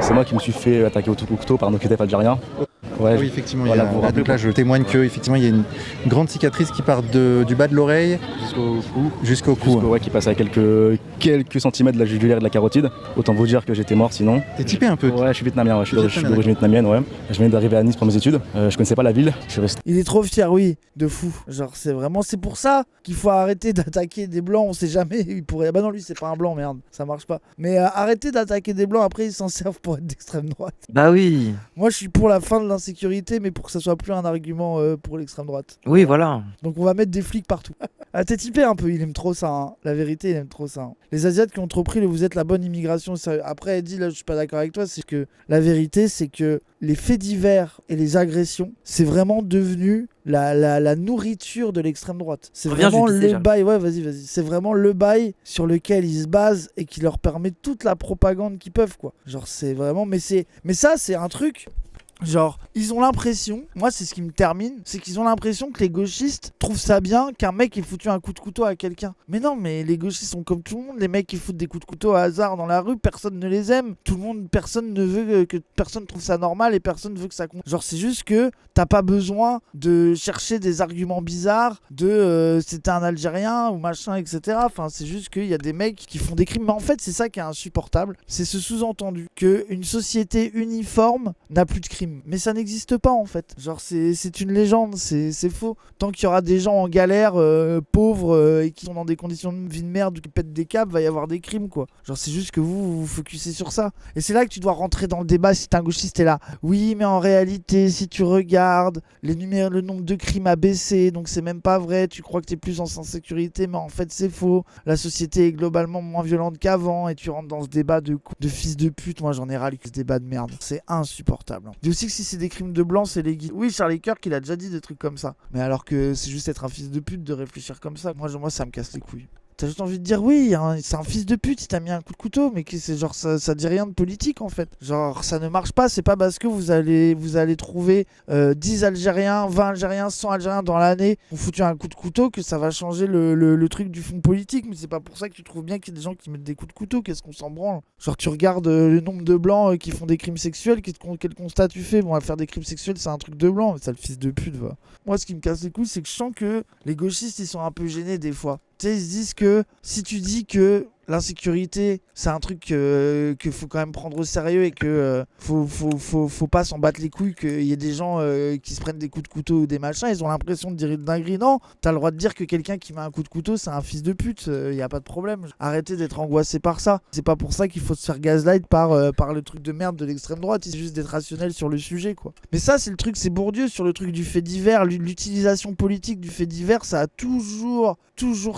C'est moi qui me suis fait attaquer au couteau par un OQTF algérien. Ouais, oui, effectivement, voilà, donc là je témoigne qu'effectivement il y a une grande cicatrice qui part du bas de l'oreille jusqu'au cou. Ouais, qui passe à quelques centimètres de la jugulaire et de la carotide. Autant vous dire que j'étais mort sinon. T'es typé un peu? Ouais, je suis vietnamien, je suis d'origine vietnamienne, ouais. Je viens d'arriver à Nice pour mes études. Je connaissais pas la ville, je suis resté. Il est trop fier, oui, de fou. Genre c'est pour ça qu'il faut arrêter d'attaquer des blancs, on sait jamais, il pourrait... Bah non, lui c'est pas un blanc, merde, ça marche pas. Mais arrêtez d'attaquer des blancs, après ils s'en servent pour être d'extrême droite. Bah oui. Moi je suis pour la fin de l'insécurité, mais pour que ça soit plus un argument pour l'extrême droite. Oui, voilà. Donc on va mettre des flics partout. Ah, t'es typé un peu, il aime trop ça, hein. La vérité, il aime trop ça. Hein. Les Asiates qui ont trop pris le vous êtes la bonne immigration. Après, elle dit, là je suis pas d'accord avec toi, c'est que la vérité, c'est que les faits divers et les agressions, c'est vraiment devenu la nourriture de l'extrême droite. C'est vraiment le bail, ouais, vas-y. C'est vraiment le bail sur lequel ils se basent et qui leur permet toute la propagande qu'ils peuvent, quoi. Genre, c'est vraiment. Mais ça, c'est un truc. Genre, ils ont l'impression, moi c'est ce qui me termine, c'est qu'ils ont l'impression que les gauchistes trouvent ça bien qu'un mec ait foutu un coup de couteau à quelqu'un. Mais non, mais les gauchistes sont comme tout le monde, les mecs qui foutent des coups de couteau au hasard dans la rue, personne ne les aime. Tout le monde, personne ne veut que personne trouve ça normal et personne veut que ça compte. Genre, c'est juste que t'as pas besoin de chercher des arguments bizarres de c'était un Algérien ou machin, etc. Enfin, c'est juste qu'il y a des mecs qui font des crimes. Mais en fait, c'est ça qui est insupportable. C'est ce sous-entendu qu'une société uniforme n'a plus de crimes. Mais ça n'existe pas en fait. Genre c'est une légende, c'est faux. Tant qu'il y aura des gens en galère, pauvres et qui sont dans des conditions de vie de merde ou qui pètent des câbles, va y avoir des crimes quoi. Genre c'est juste que vous focussez sur ça. Et c'est là que tu dois rentrer dans le débat si t'es un gauchiste t'es là. Oui mais en réalité si tu regardes le nombre de crimes a baissé donc c'est même pas vrai. Tu crois que t'es plus en insécurité mais en fait c'est faux. La société est globalement moins violente qu'avant et tu rentres dans ce débat de fils de pute. Moi j'en ai ras ce débat de merde. C'est insupportable. Dis aussi que si c'est des crimes de blanc, c'est les guides. Oui, Charlie Kirk, il a déjà dit des trucs comme ça. Mais alors que c'est juste être un fils de pute de réfléchir comme ça. Moi ça me casse les couilles. T'as juste envie de dire oui, hein, c'est un fils de pute, il t'a mis un coup de couteau, mais c'est genre ça dit rien de politique en fait. Genre ça ne marche pas, c'est pas parce que vous allez trouver 10 Algériens, 20 Algériens, 100 Algériens dans l'année ont foutu un coup de couteau que ça va changer le truc du fond politique, mais c'est pas pour ça que tu trouves bien qu'il y a des gens qui mettent des coups de couteau, qu'est-ce qu'on s'en branle. Genre tu regardes le nombre de blancs qui font des crimes sexuels, quel constat tu fais? Bon, à faire des crimes sexuels c'est un truc de blanc, mais ça le fils de pute va. Moi ce qui me casse les couilles c'est que je sens que les gauchistes ils sont un peu gênés des fois. Tu sais, ils se disent que si tu dis que l'insécurité, c'est un truc que faut quand même prendre au sérieux et que faut pas s'en battre les couilles, qu'il y ait des gens qui se prennent des coups de couteau ou des machins, ils ont l'impression de dire une dinguerie. Non, t'as le droit de dire que quelqu'un qui met un coup de couteau, c'est un fils de pute, y a pas de problème. Arrêtez d'être angoissé par ça. C'est pas pour ça qu'il faut se faire gaslight par le truc de merde de l'extrême droite, c'est juste d'être rationnel sur le sujet, quoi. Mais ça, c'est le truc, c'est Bourdieu sur le truc du fait divers, l'utilisation politique du fait divers, ça a toujours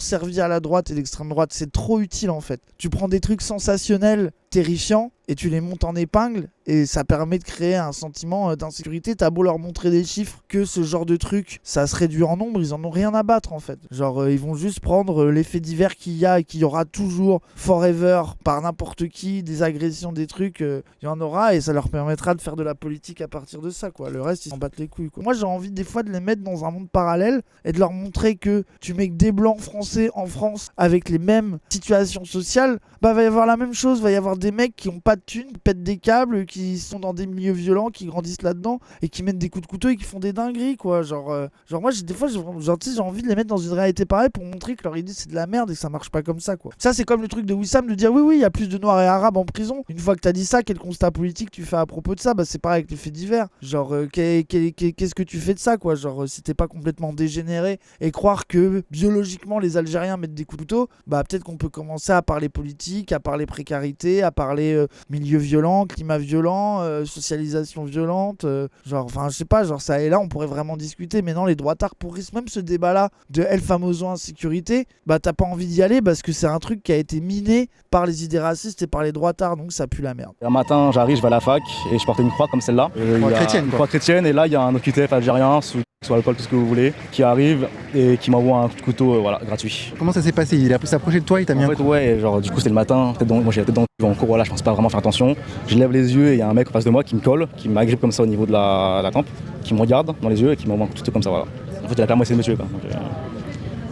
servi à la droite et l'extrême droite, c'est trop utile en fait. Tu prends des trucs sensationnels, terrifiants, et tu les montes en épingle, et ça permet de créer un sentiment d'insécurité. T'as beau leur montrer des chiffres que ce genre de truc, ça se réduit en nombre, ils en ont rien à battre en fait. Genre ils vont juste prendre les faits divers qu'il y a et qu'il y aura toujours, forever, par n'importe qui, des agressions, des trucs, il y en aura, et ça leur permettra de faire de la politique à partir de ça, quoi. Le reste, ils s'en battent les couilles, quoi. Moi j'ai envie des fois de les mettre dans un monde parallèle, et de leur montrer que tu mets que des blancs français en France, avec les mêmes situations sociales, bah va y avoir la même chose, va y avoir des mecs qui ont pas de thunes, qui pètent des câbles, qui sont dans des milieux violents, qui grandissent là-dedans et qui mettent des coups de couteau et qui font des dingueries, quoi. Genre moi des fois j'ai envie de les mettre dans une réalité pareille pour montrer que leur idée c'est de la merde et que ça marche pas comme ça, quoi. Ça c'est comme le truc de Wissam de dire oui il y a plus de noirs et arabes en prison. Une fois que t'as dit ça, quel constat politique tu fais à propos de ça? Bah c'est pareil avec les faits divers. Genre qu'est-ce que tu fais de ça, quoi? Genre si t'es pas complètement dégénéré et croire que biologiquement les Algériens mettent des coups de couteau, bah peut-être qu'on peut commencer à parler politique, à parler précarité, à parler milieu violent, climat violent, socialisation violente, genre, enfin, je sais pas, genre ça et là, on pourrait vraiment discuter, mais non, les droitards pourrissent même ce débat-là de El Famoso insécurité, bah t'as pas envie d'y aller parce que c'est un truc qui a été miné par les idées racistes et par les droitards, donc ça pue la merde. Un matin, j'arrive, je vais à la fac et je portais une croix comme celle-là. Une croix chrétienne, et là, il y a un OQTF algérien sous alcool, tout ce que vous voulez, qui arrive et qui m'envoie un coup de couteau, voilà, gratuit. Comment ça s'est passé? Il a pu s'approcher de toi, il t'a mis un coup? Ouais, genre du coup c'était le matin, moi j'ai la tête dans le cul en cours, voilà, je pense pas vraiment faire attention. Je lève les yeux et il y a un mec en face de moi qui me colle, qui m'agrippe comme ça au niveau de la tempe, qui me regarde dans les yeux et qui m'envoie un coup de couteau comme ça, voilà. En fait, il a clairement essayé de me tuer, quoi. Donc,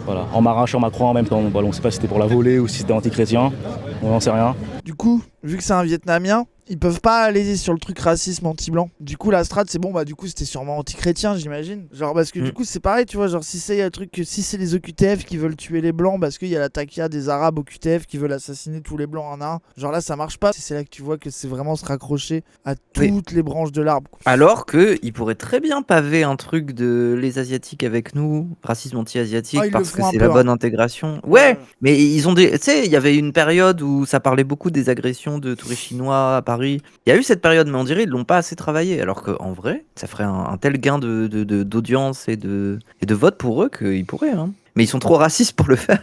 voilà, en m'arrachant ma croix en même temps. Bon, on sait pas si c'était pour la voler ou si c'était anti-chrétien, on n'en sait rien. Du coup, vu que c'est un Vietnamien, ils peuvent pas aller sur le truc racisme anti-blanc. Du coup, la strat, c'est bon, bah du coup, c'était sûrement anti-chrétien, j'imagine. Genre, parce que du coup, c'est pareil, tu vois. Genre, si c'est un truc, si c'est les OQTF qui veulent tuer les blancs parce qu'il y a la taquilla des arabes OQTF qui veulent assassiner tous les blancs un à un, genre là, ça marche pas. C'est là que tu vois que c'est vraiment se raccrocher à toutes les branches de l'arbre, quoi. Alors qu'ils pourraient très bien paver un truc de les Asiatiques avec nous, racisme anti-asiatique, Ah, ils le parce que font un c'est peu, la bonne intégration. Ouais, mais ils ont des. Tu sais, il y avait une période où ça parlait beaucoup des agressions de touristes chinois à Paris. Il y a eu cette période, mais on dirait qu'ils l'ont pas assez travaillé. Alors qu'en vrai, ça ferait un tel gain d'audience et de vote pour eux qu'ils pourraient. Hein. Mais ils sont trop racistes pour le faire.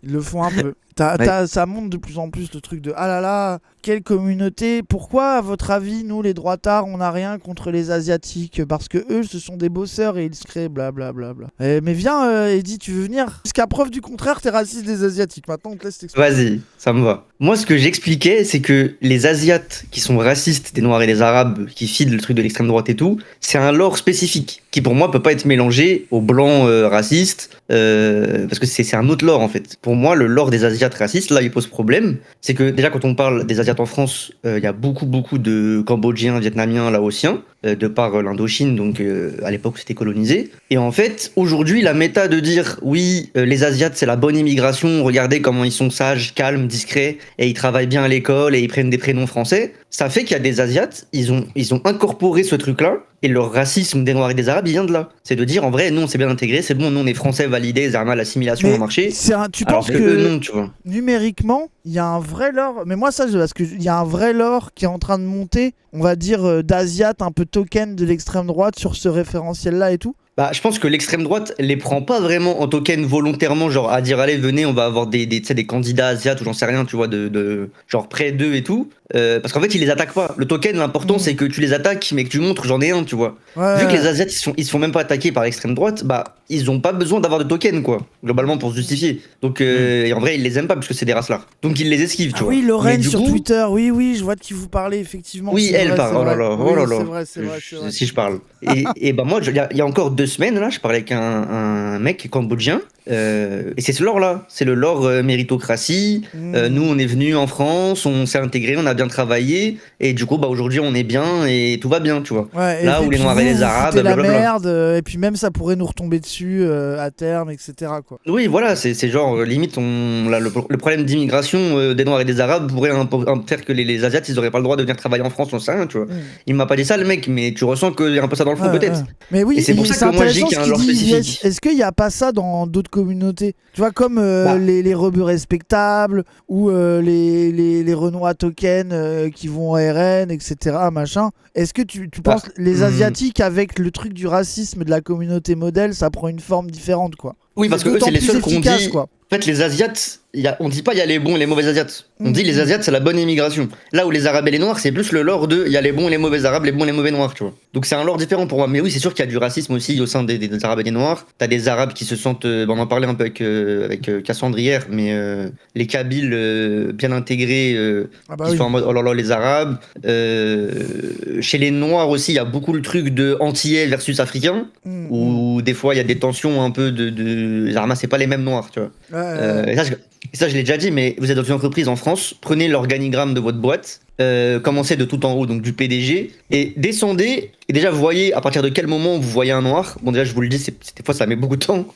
Ils le font un peu. Ça monte de plus en plus le truc de ah là là, quelle communauté. Pourquoi, à votre avis, nous les droitards, on n'a rien contre les Asiatiques? Parce que eux, ce sont des bosseurs et ils se créent blablabla. Mais viens, Eddie, tu veux venir? Jusqu'à preuve du contraire, t'es raciste des Asiatiques. Maintenant, on te laisse t'expliquer. Vas-y, ça me va. Moi, ce que j'expliquais, c'est que les Asiates qui sont racistes des Noirs et des Arabes, qui fident le truc de l'extrême droite et tout, c'est un lore spécifique qui, pour moi, peut pas être mélangé aux blancs racistes, parce que c'est un autre lore, en fait. Pour moi, le lore des Asiates racistes, là, il pose problème. C'est que, déjà, quand on parle des Asiates en France, il y a beaucoup de Cambodgiens, Vietnamiens, Laotiens, de par l'Indochine, donc à l'époque, c'était colonisé. Et en fait, aujourd'hui, la méta de dire, oui, les Asiates, c'est la bonne immigration, regardez comment ils sont sages, calmes, discrets, et ils travaillent bien à l'école, et ils prennent des prénoms français, ça fait qu'il y a des Asiates, ils ont incorporé ce truc-là, et leur racisme des Noirs et des Arabes, il vient de là. C'est de dire, en vrai, nous, on s'est bien intégré, c'est bon, nous, on est français validés, Zarma, l'assimilation a marché. Tu alors penses que eux, non, tu vois. Numériquement, il y a un vrai lore. Mais moi, ça, parce qu'il y a un vrai lore qui est en train de monter, on va dire, d'Asiates, un peu token de l'extrême droite sur ce référentiel-là et tout. Bah, je pense que l'extrême droite les prend pas vraiment en token volontairement, genre à dire allez venez on va avoir des candidats asiates ou j'en sais rien, tu vois, de genre près d'eux et tout, parce qu'en fait ils les attaquent pas. Le token, l'important c'est que tu les attaques mais que tu montres j'en ai un, tu vois. Vu que les Asiates ils se font même pas attaquer par l'extrême droite, bah ils ont pas besoin d'avoir de token quoi, globalement pour se justifier. Donc et en vrai ils les aiment pas parce que c'est des races-là. Donc ils les esquivent, tu vois. Oui, Lorraine Mais du sur coup, Twitter, oui, je vois de qui vous parlez effectivement. oui, c'est elle vrai, parle. c'est Oh là vrai. là, Oui, oh là là. c'est vrai. Si je parle. Et bah moi, il y a encore 2 semaines, là, je parlais avec un mec cambodgien. Et c'est ce lore-là. C'est le lore méritocratie. Nous, on est venus en France, on s'est intégrés, on a bien travaillé. Et du coup, bah, aujourd'hui, on est bien et tout va bien, tu vois. Ouais, là et où puis les Noirs vous, et les vous Arabes, foutez la blablabla. merde, et puis même ça pourrait nous retomber dessus à terme, etc. quoi. Oui, voilà, c'est genre, limite, le problème d'immigration des Noirs et des Arabes pourrait faire que les Asiates, ils auraient pas le droit de venir travailler en France, on sait rien, tu vois. Il m'a pas dit ça, le mec, mais tu ressens qu'il y a un peu ça dans le fond, peut-être. Mais oui, Et c'est pour ça que moi, je dis intéressant qu'il y a un ce lore qu'il dit, spécifique. Est-ce qu'il n'y a pas ça dans d'autres communautés? Tu vois, comme les rebeux respectables ou les Renois token qui vont au RN, etc. Machin. Est-ce que tu penses les Asiatiques avec le truc du racisme de la communauté modèle, ça prend une forme différente, quoi? Oui, parce que eux, c'est les seuls qu'on dit. Quoi. En fait, les Asiates, on dit pas il y a les bons et les mauvais Asiates. On dit les Asiates, c'est la bonne immigration. Là où les Arabes et les Noirs, c'est plus le lore de il y a les bons et les mauvais Arabes, les bons et les mauvais Noirs, tu vois. Donc c'est un lore différent pour moi. Mais oui, c'est sûr qu'il y a du racisme aussi au sein des Arabes et des Noirs. T'as des Arabes qui se sentent. On en parlait un peu avec Cassandre hier, mais les Kabyles bien intégrés qui sont en mode oh là là, les Arabes. Chez les Noirs aussi, il y a beaucoup le truc de Antillais versus Africains, où des fois il y a des tensions un peu les Arabes, c'est pas les mêmes Noirs, tu vois. Et ça, je l'ai déjà dit, mais vous êtes dans une entreprise en France, prenez l'organigramme de votre boîte, commencez de tout en haut, donc du PDG, et descendez, et déjà voyez à partir de quel moment vous voyez un noir. Bon, déjà, je vous le dis, des fois ça met beaucoup de temps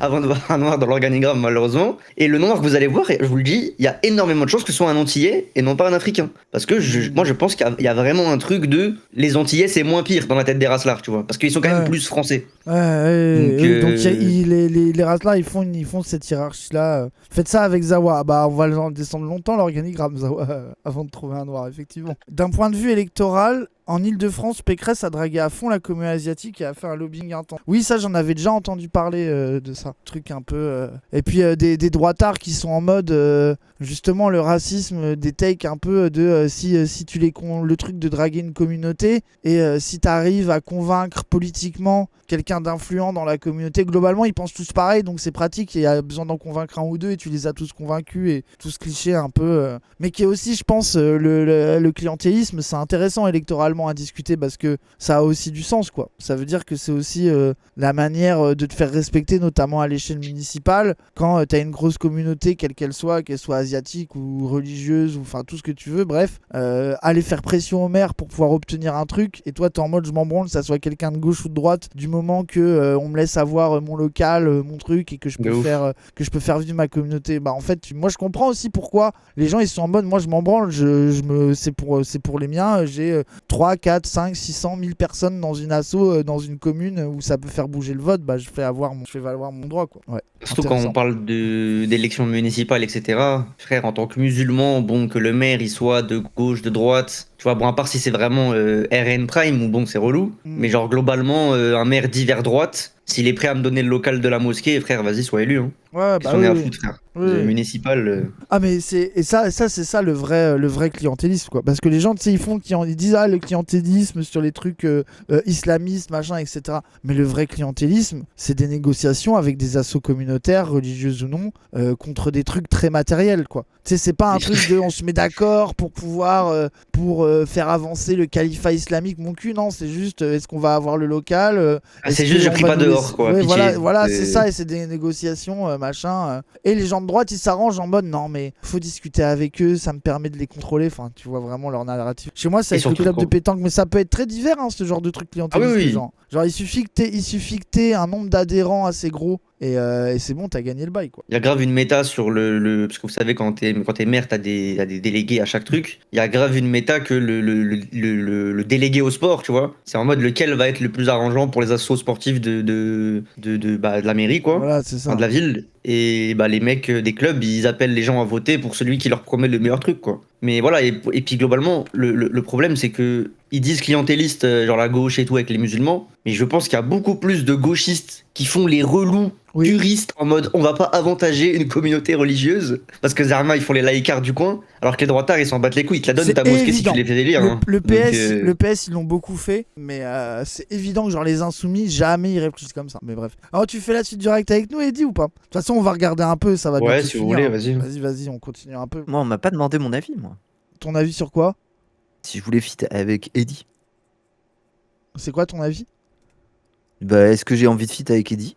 avant de voir un noir dans l'organigramme, malheureusement. Et le noir que vous allez voir, je vous le dis, il y a énormément de chances que ce soit un Antillais et non pas un Africain. Parce que moi, je pense qu'il y a vraiment un truc de les Antillais, c'est moins pire dans la tête des races là, tu vois, parce qu'ils sont quand même plus français. Donc les races là, ils font cette hiérarchie là. Faites ça avec Zawa. Bah, on va le descendre longtemps l'organigramme Zawa avant de trouver un noir, effectivement. D'un point de vue électoral, en Ile-de-France, Pécresse a dragué à fond la communauté asiatique et a fait un lobbying intense. Oui, ça, j'en avais déjà entendu parler de ça. Truc un peu. Et puis des droitards qui sont en mode justement le racisme, des takes un peu de si tu le truc de draguer une communauté et si t'arrives à convaincre politiquement quelqu'un d'influent dans la communauté, globalement ils pensent tous pareil, donc c'est pratique, il y a besoin d'en convaincre un ou deux et tu les as tous convaincus et tous clichés un peu mais qui est aussi, je pense, le clientélisme, c'est intéressant électoralement totalement à discuter parce que ça a aussi du sens, quoi. Ça veut dire que c'est aussi la manière de te faire respecter, notamment à l'échelle municipale, quand t'as une grosse communauté, quelle qu'elle soit asiatique ou religieuse, ou enfin tout ce que tu veux, bref, aller faire pression au maire pour pouvoir obtenir un truc, et toi t'es en mode je m'en branle, que ça soit quelqu'un de gauche ou de droite, du moment que on me laisse avoir mon local, mon truc, et que je peux faire vivre ma communauté. Bah en fait, moi je comprends aussi pourquoi les gens ils sont en mode moi je m'en branle, c'est pour les miens, j'ai 3, 4, 5, 600 000 personnes dans une asso, dans une commune où ça peut faire bouger le vote, bah je fais valoir mon droit, quoi. Ouais. Surtout quand on parle d'élections municipales, etc. Frère, en tant que musulman, bon, que le maire il soit de gauche, de droite, tu vois, bon, à part si c'est vraiment RN Prime, ou bon, c'est relou, mais genre globalement, un maire d'hiver droite, s'il est prêt à me donner le local de la mosquée, frère, vas-y, sois élu. Hein. Ouais, bah oui. À foutre, frère. Oui. Municipal. Ah mais c'est ça le vrai clientélisme, quoi. Parce que les gens, tu sais, ils disent le clientélisme sur les trucs islamistes, machin, etc. Mais le vrai clientélisme, c'est des négociations avec des assos communautaires, religieuses ou non, contre des trucs très matériels, quoi. Tu sais, c'est pas un truc de on se met d'accord pour pouvoir faire avancer le califat islamique, mon cul, non, c'est juste est-ce qu'on va avoir le local, c'est juste je crie pas dehors, quoi. Ouais, voilà, c'est ça, et c'est des négociations, machin. Et les gens de droite, ils s'arrangent en mode non, mais faut discuter avec eux, ça me permet de les contrôler. Enfin, tu vois vraiment leur narratif. Chez moi, c'est avec le club de pétanque, mais ça peut être très divers, hein, ce genre de truc clientéliste. Ah oui. Genre, il suffit que t'aies un nombre d'adhérents assez gros. Et c'est bon, t'as gagné le bail, quoi. Il y a grave une méta sur parce que vous savez, quand t'es maire, t'as des délégués à chaque truc. Il y a grave une méta que le délégué au sport, tu vois. C'est en mode lequel va être le plus arrangeant pour les assos sportifs de la mairie, quoi. Voilà, c'est ça. Enfin, de la ville. Et bah, les mecs des clubs, ils appellent les gens à voter pour celui qui leur promet le meilleur truc, quoi. Mais voilà, et puis globalement, le problème, c'est que ils disent clientélistes, genre la gauche et tout, avec les musulmans. Mais je pense qu'il y a beaucoup plus de gauchistes qui font les relous puristes en mode on va pas avantager une communauté religieuse parce que Zarma ils font les laïcards du coin, alors que les droitards ils s'en battent les couilles. Ils te la donnent ta mosquée si tu les fais délire. Le PS ils l'ont beaucoup fait, mais c'est évident que genre les insoumis jamais ils réfléchissent comme ça. Mais bref. Alors tu fais la suite direct avec nous, Eddy, ou pas? De toute façon on va regarder un peu, ça va bien. Ouais, si vous voulez, vas-y. Vas-y, on continue un peu. Moi on m'a pas demandé mon avis, moi. Ton avis sur quoi? Si je voulais fit avec Eddy. C'est quoi ton avis? Bah est-ce que j'ai envie de fit avec Eddy?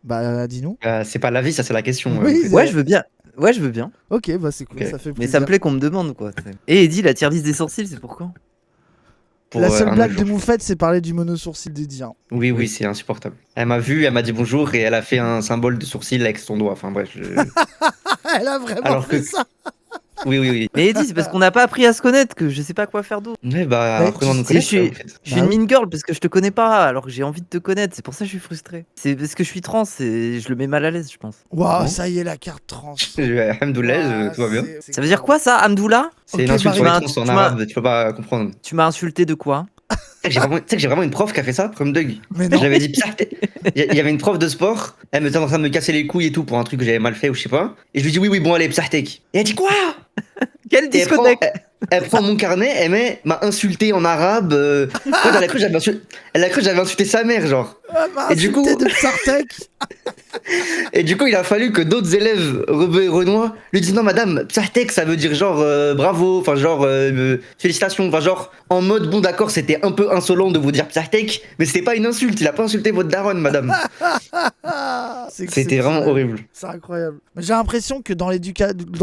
Bah dis-nous. C'est pas l'avis, ça c'est la question. Oui, ouais, je veux bien. Ouais, je veux bien. Ok, bah c'est cool, ça fait plaisir. Mais ça me plaît qu'on me demande, quoi. Et Eddy, la tier list des sourcils, c'est pour quand? La seule blague de Moufette, c'est parler du mono-sourcil d'Eddy. Hein. Oui, c'est insupportable. Elle m'a vu, elle m'a dit bonjour et elle a fait un symbole de sourcil avec son doigt. Enfin bref. Elle a vraiment fait ça. Oui. Mais Eddy, c'est parce qu'on n'a pas appris à se connaître que je sais pas quoi faire d'autre. Ouais, bah, apprenons à nous connaître. Je suis une mean girl parce que je te connais pas, alors que j'ai envie de te connaître. C'est pour ça que je suis frustré. C'est parce que je suis trans et je le mets mal à l'aise, je pense. Waouh, ça y est, la carte trans. Hamdoullah, tout va bien. Ça veut dire quoi ça, Hamdoullah? C'est une insulte sur les trans en arabe, tu peux pas comprendre. Tu m'as insulté de quoi? Tu sais que j'ai vraiment une prof qui a fait ça, comme Doug. Mais non. J'avais dit, il y avait une prof de sport, elle me était en train de me casser les couilles et tout pour un truc que j'avais mal fait ou je sais pas. Et je lui dis oui, bon, allez, psahtek. Et elle dit quoi? Quelle discothèque? Elle prend mon carnet, elle m'a insulté en arabe. Elle a cru que j'avais insulté sa mère, genre. Et du coup, de et du coup, il a fallu que d'autres élèves Renoir lui disent non, madame, Psahtek, ça veut dire genre bravo, enfin genre félicitations, enfin genre en mode bon, d'accord, c'était un peu insolent de vous dire Psahtek, mais c'était pas une insulte, il a pas insulté votre daronne, madame. C'était vraiment horrible. C'est incroyable. Mais j'ai l'impression que dans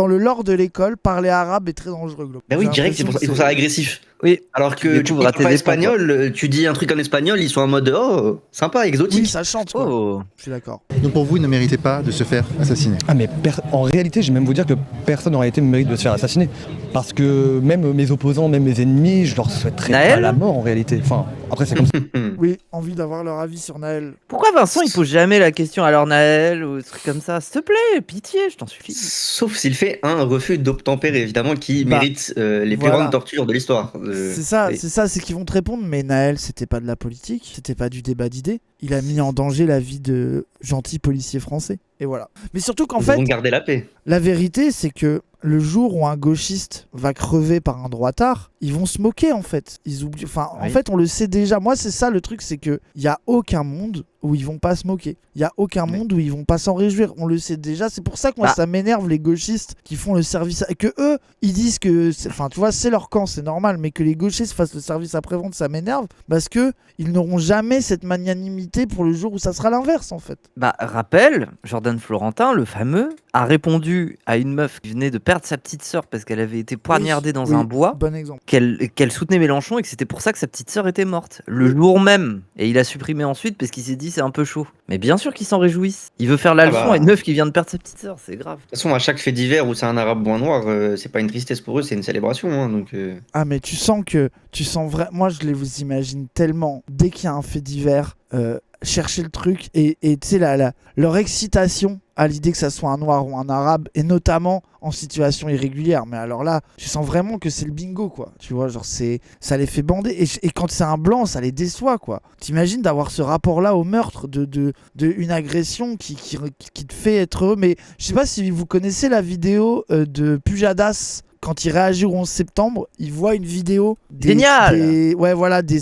le lore de l'école, parler arabe est très dangereux. Bah oui, direct, ils font ça agressif. Oui. Alors que tu parles pas espagnol, tu dis un truc en espagnol, ils sont en mode oh, sympa, exotique. Oui, ça chante. Quoi. Oh. Je suis d'accord. Donc pour vous, il ne méritait pas de se faire assassiner? Ah mais en réalité, je vais même vous dire que personne en réalité ne mérite de se faire assassiner. Parce que même mes opposants, même mes ennemis, je leur souhaiterais pas la mort en réalité. Enfin, après c'est comme ça. Oui, envie d'avoir leur avis sur Naël. Pourquoi Vincent il pose jamais la question alors Naël ou des trucs comme ça? S'il te plaît, pitié, je t'en supplie. Sauf s'il fait un refus d'obtempérer, évidemment, qui mérite les plus grandes tortures de l'histoire. C'est ça, c'est qu'ils vont te répondre, mais Naël, c'était pas de la politique, c'était pas du débat d'idées. Il a mis en danger la vie de gentils policiers français. Et voilà. Mais surtout qu'en fait, garder la paix. La vérité, c'est que le jour où un gauchiste va crever par un droitard, ils vont se moquer en fait. Ils oublient. Enfin, en fait, on le sait déjà. Moi, c'est ça le truc, c'est que il y a aucun monde, où ils vont pas se moquer. Il y a aucun monde où ils vont pas s'en réjouir. On le sait déjà. C'est pour ça que moi ça m'énerve les gauchistes qui font le service et que eux ils disent que, enfin tu vois, c'est leur camp, c'est normal, mais que les gauchistes fassent le service après-vente, ça m'énerve parce que ils n'auront jamais cette magnanimité pour le jour où ça sera l'inverse en fait. Bah, rappel, Jordan Florentin, le fameux, a répondu à une meuf qui venait de perdre sa petite sœur parce qu'elle avait été poignardée dans un bois, Bon exemple. qu'elle soutenait Mélenchon et que c'était pour ça que sa petite sœur était morte. Le jour même. Et il a supprimé ensuite parce qu'il s'est dit c'est un peu chaud. Mais bien sûr qu'ils s'en réjouissent. Il veut faire la leçon à une meuf qui vient de perdre sa petite sœur, c'est grave. De toute façon, à chaque fait divers où c'est un arabe ou un noir, c'est pas une tristesse pour eux, c'est une célébration. Hein, donc, Ah mais tu sens vraiment, moi je les vous imagine tellement, dès qu'il y a un fait divers, chercher le truc et tu sais leur excitation à l'idée que ça soit un noir ou un arabe, et notamment en situation irrégulière. Mais alors là, tu sens vraiment que c'est le bingo, quoi. Tu vois, genre ça les fait bander. Et quand c'est un blanc, ça les déçoit, quoi. T'imagines d'avoir ce rapport-là au meurtre, de une agression qui te fait être heureux. Mais je sais pas si vous connaissez la vidéo de Pujadas. Quand il réagit au 11 septembre, il voit une vidéo des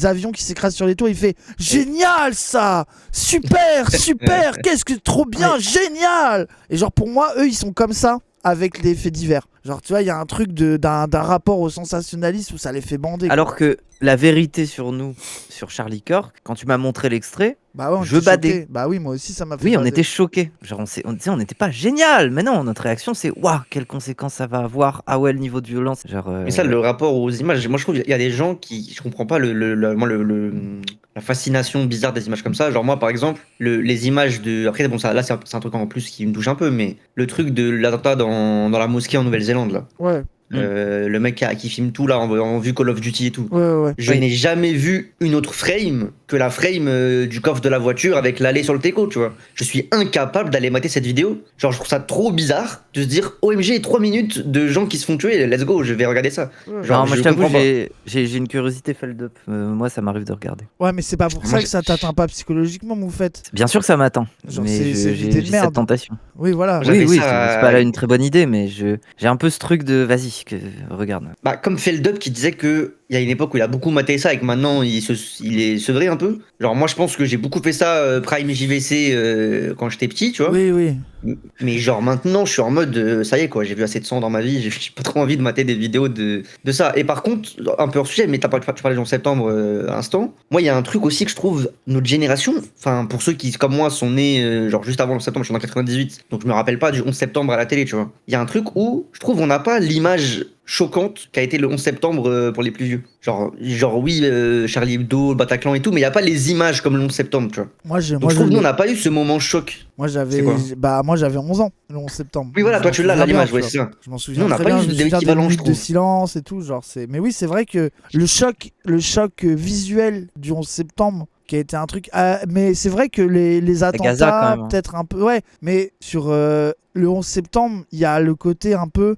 avions qui s'écrasent sur les toits. Il fait « Génial ça! Super, super! Qu'est-ce que trop bien! Génial !» Et genre pour moi, eux, ils sont comme ça avec les faits divers. Genre tu vois, il y a un truc d'un rapport au sensationnalisme où ça les fait bander. Alors que la vérité sur nous, sur Charlie Kirk, quand tu m'as montré l'extrait, bah ouais, je badais. Bah oui, moi aussi ça m'a fait Oui, on bader. était choqués. Genre on n'était pas génial. Mais non, notre réaction c'est waouh, quelles conséquences ça va avoir. Ah ouais, le niveau de violence. Genre. Mais ça, le rapport aux images, moi je trouve qu'il y a des gens qui, je comprends pas la fascination bizarre des images comme ça. Genre moi par exemple, les images de, après bon ça là c'est un truc en plus qui me touche un peu, mais le truc de l'attentat dans la mosquée en Nouvelle-Zélande là. Ouais. Le mec qui filme tout là en vue Call of Duty et tout. Ouais. Je n'ai jamais vu une autre frame que la frame du coffre de la voiture avec l'allée sur le teco, tu vois. Je suis incapable d'aller mater cette vidéo. Genre, je trouve ça trop bizarre de se dire OMG, 3 minutes de gens qui se font tuer, let's go, je vais regarder ça. Genre, non, moi je t'avoue, comprends pas. j'ai une curiosité felt up. Moi, ça m'arrive de regarder. Ouais, mais c'est pas pour ça que ça t'atteint pas psychologiquement, Moufette. Bien sûr que ça m'atteint. Genre, Mais c'est une idée de j'ai merde. cette tentation. Oui, voilà. J'avais Oui, ça, c'est pas là une très bonne idée, mais j'ai un peu ce truc de vas-y, regarde. Bah, comme Feldup qui disait que il y a une époque où il a beaucoup maté ça et que maintenant il est sevré un peu. Genre, moi je pense que j'ai beaucoup fait ça Prime JVC quand j'étais petit, tu vois. Oui. Mais genre maintenant je suis en mode ça y est quoi, j'ai vu assez de sang dans ma vie, j'ai pas trop envie de mater des vidéos de ça. Et par contre, un peu hors sujet, mais tu parlais du 11 septembre à l'instant. Moi il y a un truc aussi que je trouve notre génération, enfin pour ceux qui comme moi sont nés genre juste avant le 11 septembre, je suis en 98, donc je me rappelle pas du 11 septembre à la télé, tu vois. Il y a un truc où je trouve on n'a pas l'image choquante qu'a été le 11 septembre pour les plus vieux. Genre oui, Charlie Hebdo, Bataclan et tout, mais il n'y a pas les images comme le 11 septembre, tu vois. Donc je trouve nous on n'a pas eu ce moment choc. Moi j'avais 11 ans le 11 septembre. Oui voilà, toi tu l'as là l'image, ouais c'est ça. Je m'en souviens. Nous on n'a très pas bien, eu je me de souviens l'équivalent, je minutes de trouve. silence et tout, genre c'est. Mais oui, c'est vrai que le choc visuel du 11 septembre qui a été un truc. Mais c'est vrai que les attentats, Gaza, quand même, hein. peut-être un peu. Ouais, mais sur le 11 septembre, il y a le côté un peu.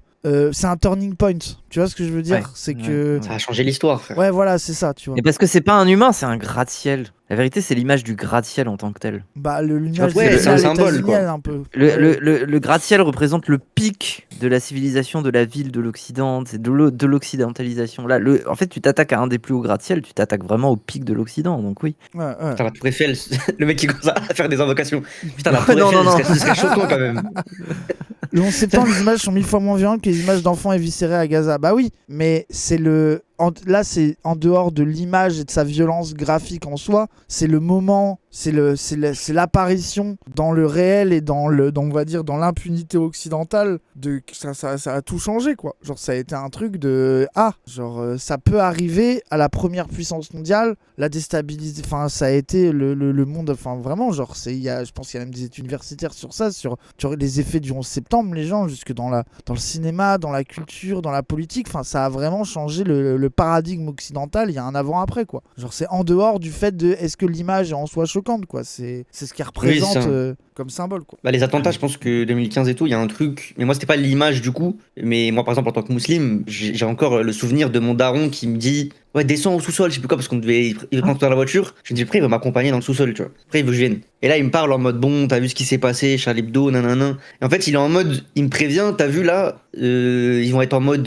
C'est un turning point. Tu vois ce que je veux dire? Ouais. C'est que. Ça a changé l'histoire, frère. Ouais, voilà, c'est ça, tu vois. Mais parce que c'est pas un humain, c'est un gratte-ciel. La vérité, c'est l'image du gratte-ciel en tant que tel. Bah, l'image Ouais, c'est un symbole, états-unienne, quoi. un peu. Le gratte-ciel représente le pic de la civilisation de la ville de l'Occident, c'est de l'occidentalisation. Là, en fait, tu t'attaques à un des plus hauts gratte-ciel, tu t'attaques vraiment au pic de l'Occident, donc oui. Ouais. Putain, la Tour Eiffel, le mec qui commence à faire des invocations. Putain, la Tour Non, Eiffel, non. ce serait choquant quand même. Le 11 septembre, les images sont 1000 fois moins violentes que les images d'enfants éviscérés à Gaza. Bah oui, mais c'est là, c'est en dehors de l'image et de sa violence graphique en soi, c'est le moment, c'est l'apparition dans le réel et on va dire, dans l'impunité occidentale ça a tout changé, quoi. Genre, ça a été un truc de ça peut arriver à la première puissance mondiale, la déstabiliser. Enfin, ça a été le monde. Enfin, vraiment, genre, je pense qu'il y a même des études universitaires sur ça, sur les effets du 11 septembre, les gens, jusque dans le cinéma, dans la culture, dans la politique. Enfin, ça a vraiment changé le paradigme occidental. Il y a un avant-après, quoi. Genre, c'est en dehors du fait de est-ce que l'image est en soi choquante, quoi. C'est ce qu'elle représente comme symbole, quoi. Bah, les attentats, je pense que 2015 et tout, il y a un truc. Mais moi, c'était pas l'image du coup. Mais moi, par exemple, en tant que musulman, j'ai encore le souvenir de mon daron qui me dit ouais, descends au sous-sol, je sais plus quoi, parce qu'on devait rentrer dans la voiture. Je me dis après, il va m'accompagner dans le sous-sol, tu vois. Après, il veut que je vienne. Et là, il me parle en mode bon, t'as vu ce qui s'est passé, Charlie Hebdo, nanana. Et en fait, il est en mode, il me prévient, t'as vu là, ils vont être en mode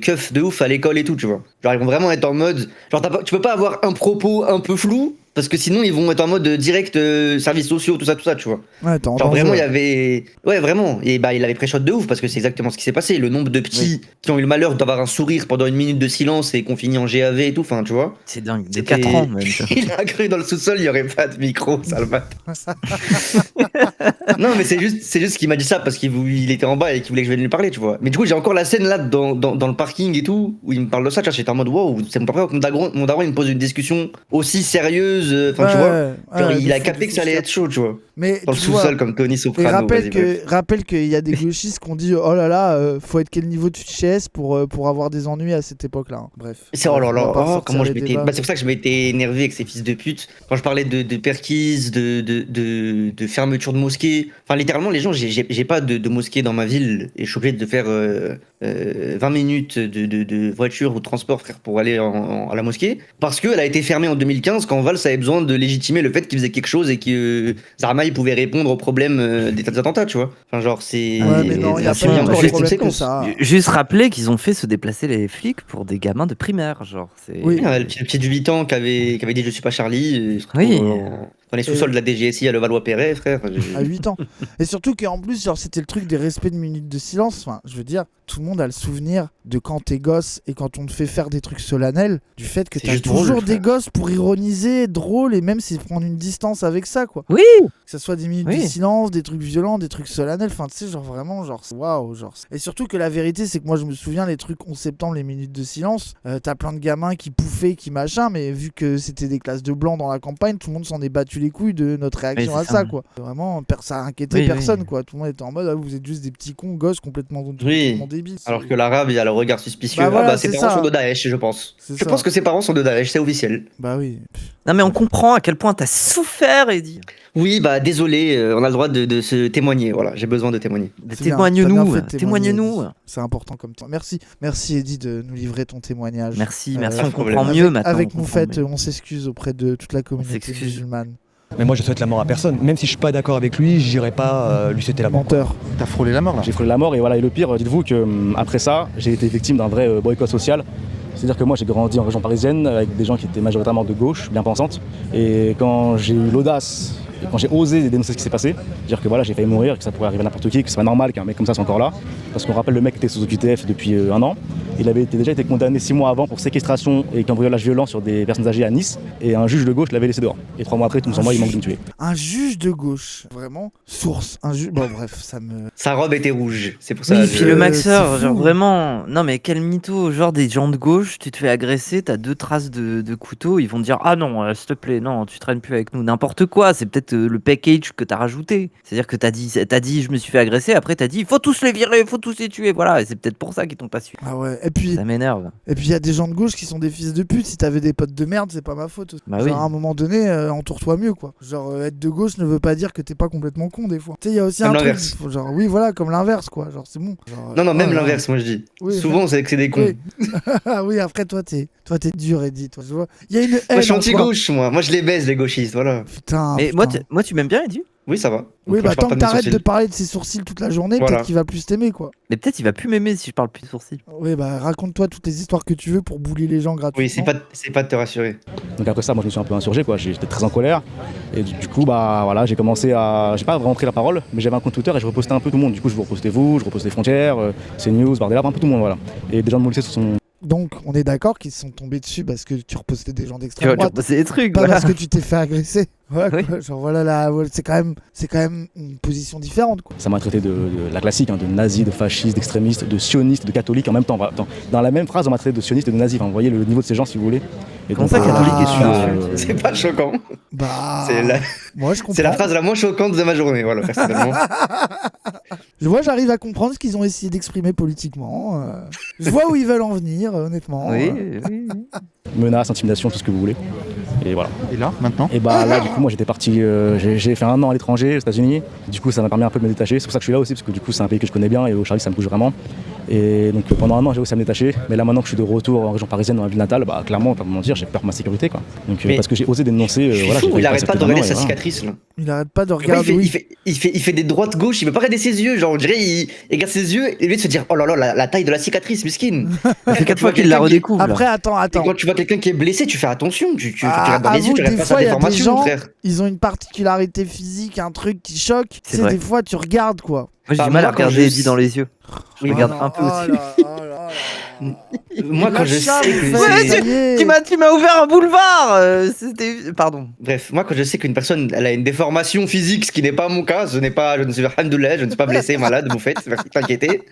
keuf de ouf à l'école et tout, tu vois. Genre, ils vont vraiment être en mode, genre, tu peux pas avoir un propos un peu flou. parce que sinon ils vont être en mode direct services sociaux, tout ça, tu vois. Ouais, t'es en Genre danger, vraiment, il y ouais. avait. Ouais, vraiment. Et bah, il avait pré-shot de ouf parce que c'est exactement ce qui s'est passé. Le nombre de petits qui ont eu le malheur d'avoir un sourire pendant une minute de silence et qu'on finit en GAV et tout, enfin, tu vois. C'est dingue, de C'était- 4 ans même. Il a cru dans le sous-sol, il n'y aurait pas de micro, Salvat. Non, mais c'est juste qu'il m'a dit ça parce qu'il était en bas et qu'il voulait que je vienne lui parler, tu vois. Mais du coup, j'ai encore la scène là dans le parking et tout où il me parle de ça, tu vois. J'étais en mode wow, c'est pas vrai que mon daron il me pose une discussion aussi sérieuse, enfin, tu vois. Genre, il a capté que ça allait être chaud, tu vois. Mais Dans le tu vois, sous-sol comme Tony et Soprano. rappelle vas-y, bref. qu'il y a des gauchistes qui ont dit oh là là, faut être quel niveau de fichesse pour avoir des ennuis à cette époque-là. Hein. Bref. Oh là On va là, pas oh, ressortir comment je les m'étais. débats. Bah, c'est pour ça que je m'étais énervé avec ces fils de pute. Quand je parlais de Perquise, de fermeture de mosquée. Enfin, littéralement, les gens, j'ai pas de mosquée dans ma ville et je suis obligé de faire 20 minutes de voiture ou de transport, frère, pour aller à la mosquée. Parce qu'elle a été fermée en 2015 quand Valls avait besoin de légitimer le fait qu'il faisait quelque chose et que Zarmaï pouvait répondre aux problèmes des attentats, tu vois. Enfin, genre, c'est. Ouais, mais non, il y a c'est pas eu encore autant de les problèmes que conséquences. ça. Juste rappeler qu'ils ont fait se déplacer les flics pour des gamins de primaire, genre. C'est... Oui. Le petit de 8 ans qui avait dit je suis pas Charlie, il se retrouve Oui. dans les sous-sols de la DGSI à Levallois-Perret, frère. À 8 ans. Et surtout qu'en plus, genre, c'était le truc des respects de minutes de silence. Enfin, je veux dire, tout le monde a le souvenir de quand t'es gosse et quand on te fait faire des trucs solennels, du fait que C'est t'as juste toujours drôle, des frère. gosses pour ironiser, drôle, et même c'est prendre une distance avec ça, quoi. Oui. Que ce soit des minutes Oui. de silence, des trucs violents, des trucs solennels, enfin, tu sais, genre vraiment, genre, waouh, genre. Et surtout que la vérité, c'est que moi, je me souviens, les trucs 11 septembre, les minutes de silence, t'as plein de gamins qui pouffaient, qui machin, mais vu que c'était des classes de blancs dans la campagne, tout le monde s'en est battu les couilles de notre réaction Oui, à c'est ça, ça. quoi. Vraiment, ça a inquiété Oui, personne, oui. quoi. Tout le monde était en mode, ah, vous êtes juste des petits cons, gosses complètement débiles. Alors que l'arabe, il a le regard suspicieux. Bah voilà, ses c'est parents ça. sont de Daesh, je pense. C'est Je ça. pense que ses parents sont de Daesh, c'est officiel. Bah oui. Non mais on comprend à quel point t'as souffert, Eddie. Oui, bah désolé, on a le droit de se témoigner, voilà, j'ai besoin de témoigner. C'est bien, Témoigne-nous, t'as bien fait de témoigner, témoigne-nous. Eddie. C'est important comme temps. Merci Eddie de nous livrer ton témoignage. Merci, Euh, merci, pas on de problème. comprend Avec, mieux maintenant. avec on mon comprend fait, mieux. on s'excuse auprès de toute la communauté s'excuse. musulmane. Mais moi je souhaite la mort à personne. Même si je suis pas d'accord avec lui, j'irai pas lui souhaiter la mort. Menteur. T'as frôlé la mort là. J'ai frôlé la mort et voilà, et le pire, dites-vous que après ça, j'ai été victime d'un vrai boycott social. C'est-à-dire que moi j'ai grandi en région parisienne avec des gens qui étaient majoritairement de gauche, bien pensantes. Et quand j'ai eu l'audace, et quand j'ai osé dénoncer ce qui s'est passé, dire que voilà, j'ai failli mourir, que ça pourrait arriver à n'importe qui, que c'est pas normal qu'un mec comme ça soit encore là. Parce qu'on rappelle le mec était sous OQTF depuis 1 an. Il avait déjà été condamné 6 mois avant pour séquestration et cambriolage violent sur des personnes âgées à Nice. Et un juge de gauche l'avait laissé dehors. Et 3 mois après, tout me semble, il manque de me tuer. Un juge de gauche, vraiment. Source. Un juge. Bon, bref, ça me. Sa robe était rouge, c'est pour ça. Oui, je- puis le maxeur, c'est genre fou. vraiment. Non, mais quel mytho, genre des gens de gauche, tu te fais agresser, t'as 2 traces de couteau, ils vont te dire ah non, s'il te plaît, non, tu traînes plus avec nous. N'importe quoi, c'est peut-être le package que t'as rajouté. C'est-à-dire que t'as dit, je me suis fait agresser, après t'as dit, faut tous les virer, faut tous les tuer, voilà, et c'est peut-être pour ça qu'ils t'ont pas su. Ah ouais. Et puis, Ça m'énerve. il y a des gens de gauche qui sont des fils de pute. Si t'avais des potes de merde, c'est pas ma faute. Bah Genre, oui. à un moment donné, entoure-toi mieux, quoi. Genre, être de gauche ne veut pas dire que t'es pas complètement con, des fois. Tu sais, il y a aussi Comme un truc. l'inverse. Genre, oui, voilà, comme l'inverse, quoi. Genre, c'est bon. Genre, Non, même ouais, l'inverse, moi je dis. Oui, Souvent, c'est que c'est des cons. Oui. Ah oui, après, toi, t'es dur, Eddie. Toi, je vois. Il y a une haine. Moi, je suis en toi. anti-gauche, moi. Moi, je les baise, les gauchistes, voilà. Putain. Mais putain. moi, tu m'aimes bien, Eddie? Oui, ça va. Oui, Donc, bah je parle tant pas que de mes t'arrêtes sourcils. de parler de ses sourcils toute la journée, Voilà. peut-être qu'il va plus t'aimer, quoi. Mais peut-être il va plus m'aimer si je parle plus de sourcils. Oui, bah raconte-toi toutes les histoires que tu veux pour bouler les gens gratuitement. Oui, c'est pas de te rassurer. Donc après ça, moi je me suis un peu insurgé, quoi. J'étais très en colère. Et du coup, bah voilà, j'ai commencé à. J'ai pas vraiment pris la parole, mais j'avais un compte Twitter et je repostais un peu tout le monde. Du coup, je vous repostais vous, je repostais Frontières, CNews, Bardella, un peu tout le monde, voilà. Et des gens de mon lycée se sont. Donc, on est d'accord qu'ils se sont tombés dessus parce que tu repostais des gens Tu d'extrême vas droite. passer des trucs, Pas voilà. parce que tu t'es fait agresser. Ouais, Oui. quoi. Genre voilà, c'est quand même une position différente, quoi. Ça m'a traité de la classique, hein, de nazi, de fasciste, d'extrémiste, de sioniste, de catholique en même temps. Voilà. Dans la même phrase, on m'a traité de sioniste et de nazi. Enfin, vous voyez le niveau de ces gens, si vous voulez. Et Comment donc, ça, catholique et sioniste C'est pas choquant. Bah, C'est la... moi je comprends. c'est la phrase la moins choquante de ma journée, voilà, personnellement. Je vois, j'arrive à comprendre ce qu'ils ont essayé d'exprimer politiquement. Je vois où ils veulent en venir, honnêtement. Oui, oui. menaces, intimidation, tout ce que vous voulez. Et voilà. Et là, maintenant Et bah là, du coup, moi j'étais parti, j'ai fait 1 an à l'étranger, aux États-Unis. Du coup, ça m'a permis un peu de me détacher. C'est pour ça que je suis là aussi, parce que du coup, c'est un pays que je connais bien et au Charlie, ça me touche vraiment. Et donc pendant un an, j'ai aussi à me détacher. Mais là, maintenant que je suis de retour en région parisienne, dans ma ville natale, bah clairement, pas mentir, j'ai peur pour ma sécurité, quoi. Donc Mais- parce que j'ai osé dénoncer. Je suis Voilà, fou, j'ai failli il arrête passer pas plus de d'un an, regarder et sa voilà. cicatrice là. Il arrête pas de Je sais pas, regarder. Oui. il fait des droites-gauche, il veut pas regarder ses yeux, genre on dirait il regarde ses yeux et lui de se dire oh là là la taille de la cicatrice, miskin. Ça fait 4 fois qu'il la redécouvre. Après, là. attends. Quand tu vois quelqu'un qui est blessé, tu fais attention, tu Ah, regardes dans les yeux, avoue, tu des regardes pas fois, sa il y a des déformation, gens, frère. ils ont une particularité physique, un truc qui choque. Tu C'est sais, vrai. des fois, tu regardes quoi. Moi, j'ai Bah, du mal à moi, quand regarder je- Eddie dans les yeux. Je Oui, regarde Oh un peu là, aussi. oh là, oh là là. Moi quand je Lâche-la, sais mon que frère, c'est- ça y est. Tu m'as ouvert un boulevard. C'était. Pardon. Bref, moi quand je sais qu'une personne elle a une déformation physique, ce qui n'est pas mon cas, je ne suis alhamdoulilah, je ne suis pas blessé, malade, vous faites, merci de t'inquiéter.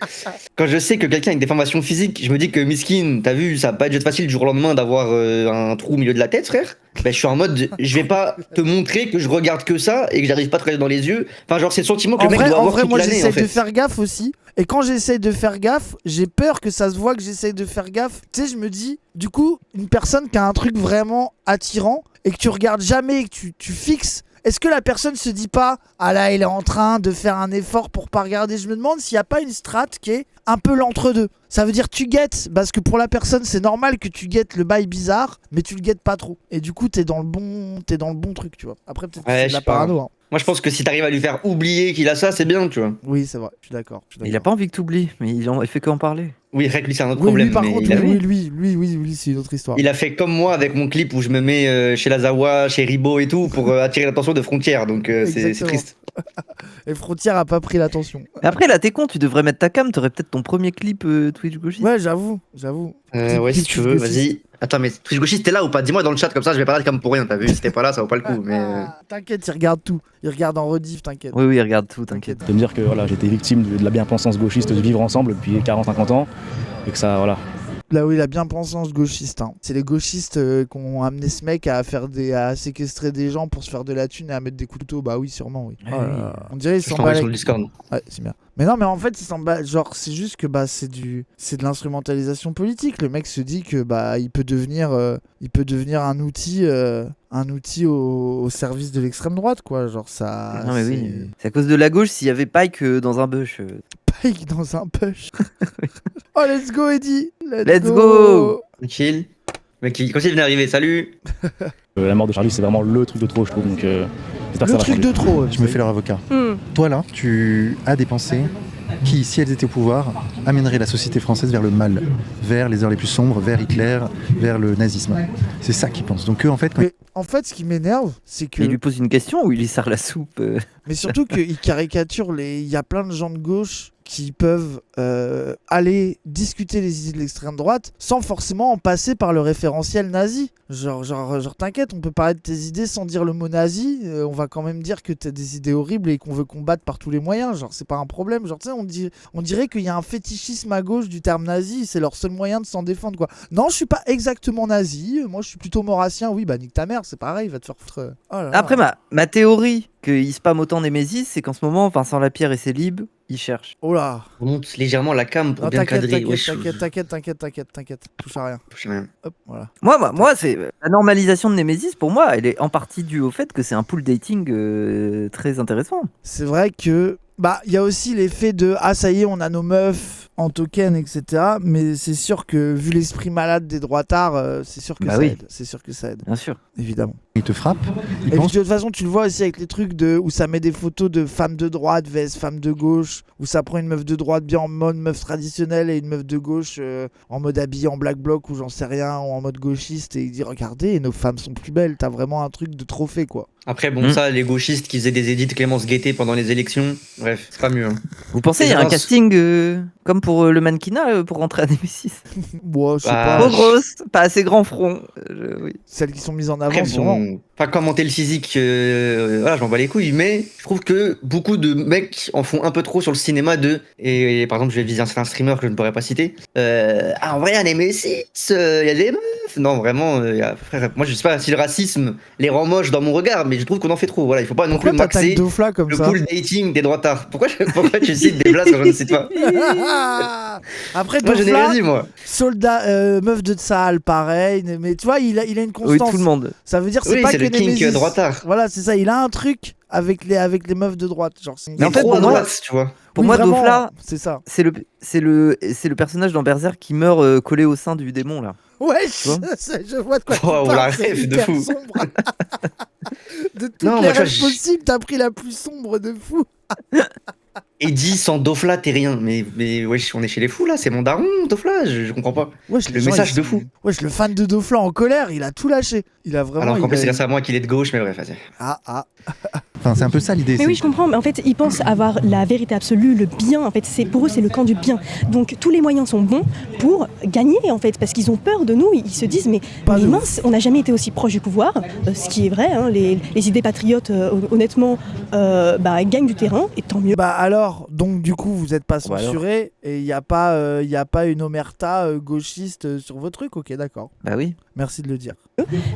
Quand je sais que quelqu'un a une déformation physique, je me dis que miskin, t'as vu, ça va pas être facile du jour au lendemain d'avoir un trou au milieu de la tête, frère. Ben, je suis en mode, je vais pas te montrer que je regarde que ça et que j'arrive pas à te regarder dans les yeux. Enfin, genre, c'est le sentiment que En le mec vrai, doit avoir toute moi l'année, j'essaie en fait. de faire gaffe aussi. Et quand j'essaie de faire gaffe, j'ai peur que ça se voit que j'essaie de faire gaffe. Tu sais, je me dis, du coup, une personne qui a un truc vraiment attirant et que tu regardes jamais et que tu fixes, est-ce que la personne se dit pas, ah là, il est en train de faire un effort pour pas regarder? Je me demande s'il y a pas une strate qui est un peu l'entre-deux. Ça veut dire tu guettes, parce que pour la personne, c'est normal que tu guettes le bail bizarre, mais tu le guettes pas trop. Et du coup, t'es dans le bon truc, tu vois. Après, peut-être que Ouais, c'est de je la sais pas. parano. Hein. Moi, je pense que si t'arrives à lui faire oublier qu'il a ça, c'est bien, tu vois. Oui, c'est vrai, je suis d'accord. Il a pas envie que t'oublies, mais il fait qu'en parler. Oui, Rek, lui, c'est un autre Oui, problème. lui, par mais contre, il a- oui, c'est une autre histoire. Il a fait comme moi avec mon clip où je me mets chez Lazawa, chez Ribo et tout pour attirer l'attention de Frontières. Donc c'est Exactement. triste. Et Frontière a pas pris l'attention. Mais après, là, t'es con, tu devrais mettre ta cam, t'aurais peut-être ton premier clip Twitch gauchiste. Ouais, j'avoue. Ouais, si tu veux, vas-y. Attends, mais Twitch Gauchiste, t'es là ou pas? Dis-moi dans le chat, comme ça je vais pas comme pour rien. T'as vu, si t'es pas là, ça vaut pas le coup. Mais T'inquiète, il regarde tout. Il regarde en rediff, t'inquiète. Oui, regarde tout, t'inquiète. De me dire que voilà, j'ai été victime de la bien-pensance gauchiste de vivre ensemble depuis 40-50 ans et que ça, voilà. Là où il a bien pensance gauchiste. Hein. C'est les gauchistes qui ont amené ce mec à séquestrer des gens pour se faire de la thune et à mettre des couteaux. Bah oui, sûrement, oui. Ouais, Oh là oui. là. On dirait ils je s'en t'envoie bat sur les- le Discord. Ouais, c'est bien. Mais non, mais en fait, il s'en bat. Genre, c'est juste que bah c'est de l'instrumentalisation politique. Le mec se dit que bah il peut devenir un outil au service de l'extrême droite, quoi. Genre ça. Non, mais c'est- oui. C'est à cause de la gauche s'il y avait Pike dans un bush. Pike dans un push. Oh, let's go, Eddie. Let's go. Tranquille. Mec, quand il venait d'arriver, salut. La mort de Charlie, c'est vraiment le truc de trop, je trouve. Donc j'espère que ça Le va truc changer. de trop. Je me fais leur avocat. Toi là, tu as des pensées qui, si elles étaient au pouvoir, amèneraient la société française vers le mal, vers les heures les plus sombres, vers Hitler, vers le nazisme. C'est ça qu'ils pensent. Donc eux, en fait, quand Mais en fait, ce qui m'énerve, c'est que. Il lui pose une question ou il lui sert la soupe Mais surtout qu'il caricature les. Il y a plein de gens de gauche qui peuvent aller discuter les idées de l'extrême droite sans forcément en passer par le référentiel nazi. Genre t'inquiète, on peut parler de tes idées sans dire le mot nazi. On va quand même dire que t'as des idées horribles et qu'on veut combattre par tous les moyens. Genre, c'est pas un problème. Genre, tu sais, on dirait qu'il y a un fétichisme à gauche du terme nazi. C'est leur seul moyen de s'en défendre, quoi. Non, je suis pas exactement nazi. Moi, je suis plutôt maurassien. Oui, bah, nique ta mère, c'est pareil, va te faire foutre. Oh là là. Après, ma théorie qu'il spam autant Némésis, c'est qu'en ce moment, Vincent Lapierre et ses libres, ils cherchent. Oh là. On monte légèrement la cam pour Non, bien t'inquiète, cadrer. Wesh, t'inquiète. Touche à rien. je sais rien. Hop, voilà. Moi, c'est la normalisation de Némésis, pour moi, elle est en partie due au fait que c'est un pool dating très intéressant. C'est vrai que bah il y a aussi l'effet de ah ça y est on a nos meufs en token etc. Mais c'est sûr que vu l'esprit malade des droitards, c'est sûr que Bah ça oui. aide. C'est sûr que ça aide, Bien sûr. évidemment. ils te frappent, ils Et puis pensent de toute façon tu le vois aussi avec les trucs de où ça met des photos de femmes de droite vs femmes de gauche, où ça prend une meuf de droite bien en mode meuf traditionnelle et une meuf de gauche en mode habillée en black bloc ou j'en sais rien ou en mode gauchiste et il dit regardez nos femmes sont plus belles. T'as vraiment un truc de trophée quoi. Après, bon, ça, les gauchistes qui faisaient des édits Clémence Guettet pendant les élections, bref, c'est pas mieux. Hein. Vous pensez Et il y a un j'avance. casting comme pour le mannequinat pour rentrer à Némésis? Bon, je sais Bah, pas. Trop grosse, pas assez grand front. Oui. Celles qui sont mises en Après, avant sûrement. bon, pas commenter le physique, voilà, je m'en bats les couilles, mais je trouve que beaucoup de mecs en font un peu trop sur le cinéma et par exemple, je vais viser un certain streamer que je ne pourrais pas citer. En vrai, un Nemesis, il y a des meufs. Non, vraiment, frère, moi je sais pas si le racisme les rend moches dans mon regard, mais je trouve qu'on en fait trop. Voilà, il faut pas non Pourquoi plus t'attaques maxer Dofla comme le ça? pool dating des droitards. Pourquoi tu cites des blagues quand je ne cite pas? Après Moi, je n'ai rien Dofla, dit, moi. soldat, meuf de Tsahal, pareil, mais tu vois, il a une Oui, constance. tout le monde. Ça veut dire c'est Oui, pas c'est que le kink Nemesis. droitard. Voilà, c'est ça. Il a un truc avec les meufs de droite. Genre, c'est une- Mais en fait, trop pour à moi- droite, tu vois. Pour Oui, moi, vraiment, Dofla, c'est ça. c'est le personnage dans Berserk qui meurt collé au sein du démon, là. Ouais, Tu vois je vois de quoi tu Wow, parles, la c'est rêve de hyper fou. sombre. De toutes Non, les moi, tu vois, rêves possibles, t'as pris la plus sombre de fou. Eddie sans Dofla, t'es rien. Mais wesh, on est chez les fous là, c'est mon daron, Dofla, je comprends pas. Wesh, Le message de fou. Wesh, le fan de Dofla en colère, il a tout lâché. Il a vraiment. Alors qu'en il plus, a- c'est grâce à moi qu'il est de gauche, mais bref, vas-y. Ah. Enfin, c'est un peu ça l'idée. Mais oui, je comprends, mais en fait, ils pensent avoir la vérité absolue, le bien, en fait, pour eux, c'est le camp du bien. Donc, tous les moyens sont bons pour gagner, en fait, parce qu'ils ont peur de nous, ils se disent, mais Pas de mince, on n'a jamais été aussi proche du pouvoir, ce qui est vrai, hein, les idées patriotes, honnêtement, gagnent du terrain, et tant mieux. Bah alors, donc du coup, vous êtes pas Bah alors. censuré et il y a pas une omerta gauchiste sur vos trucs. Ok, d'accord. Bah oui. Merci de le dire.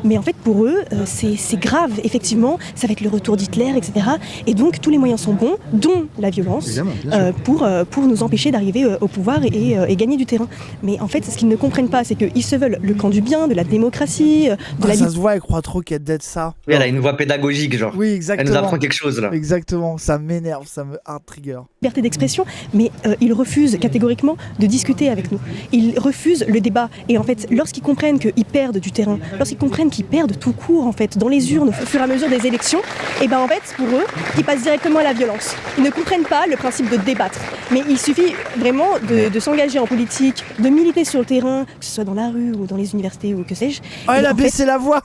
Mais en fait, pour eux, c'est grave, effectivement, ça va être le retour d'Hitler, etc. Et donc, tous les moyens sont bons, dont la violence, Évidemment, bien sûr. pour nous empêcher d'arriver au pouvoir et gagner du terrain. Mais en fait, ce qu'ils ne comprennent pas, c'est qu'ils se veulent le camp du bien, de la démocratie, de la Ça se voit, elle croit trop qu'elle d'être ça. Oui, elle a une voix pédagogique, genre. Oui, Elle exactement. nous apprend quelque chose là. Exactement, ça m'énerve, ça me trigger. liberté d'expression, mais ils refusent catégoriquement de discuter avec nous. Ils refusent le débat. Et en fait, lorsqu'ils comprennent qu'ils perdent du terrain, lorsqu'ils comprennent qu'ils perdent tout court, en fait, dans les urnes, au fur et à mesure des élections, et ben en fait, pour eux, ils passent directement à la violence. Ils ne comprennent pas le principe de débattre. Mais il suffit vraiment de s'engager en politique, de militer sur le terrain, que ce soit dans la rue ou dans les universités ou que sais-je. Oh, elle Et a en fait, baissé la voix.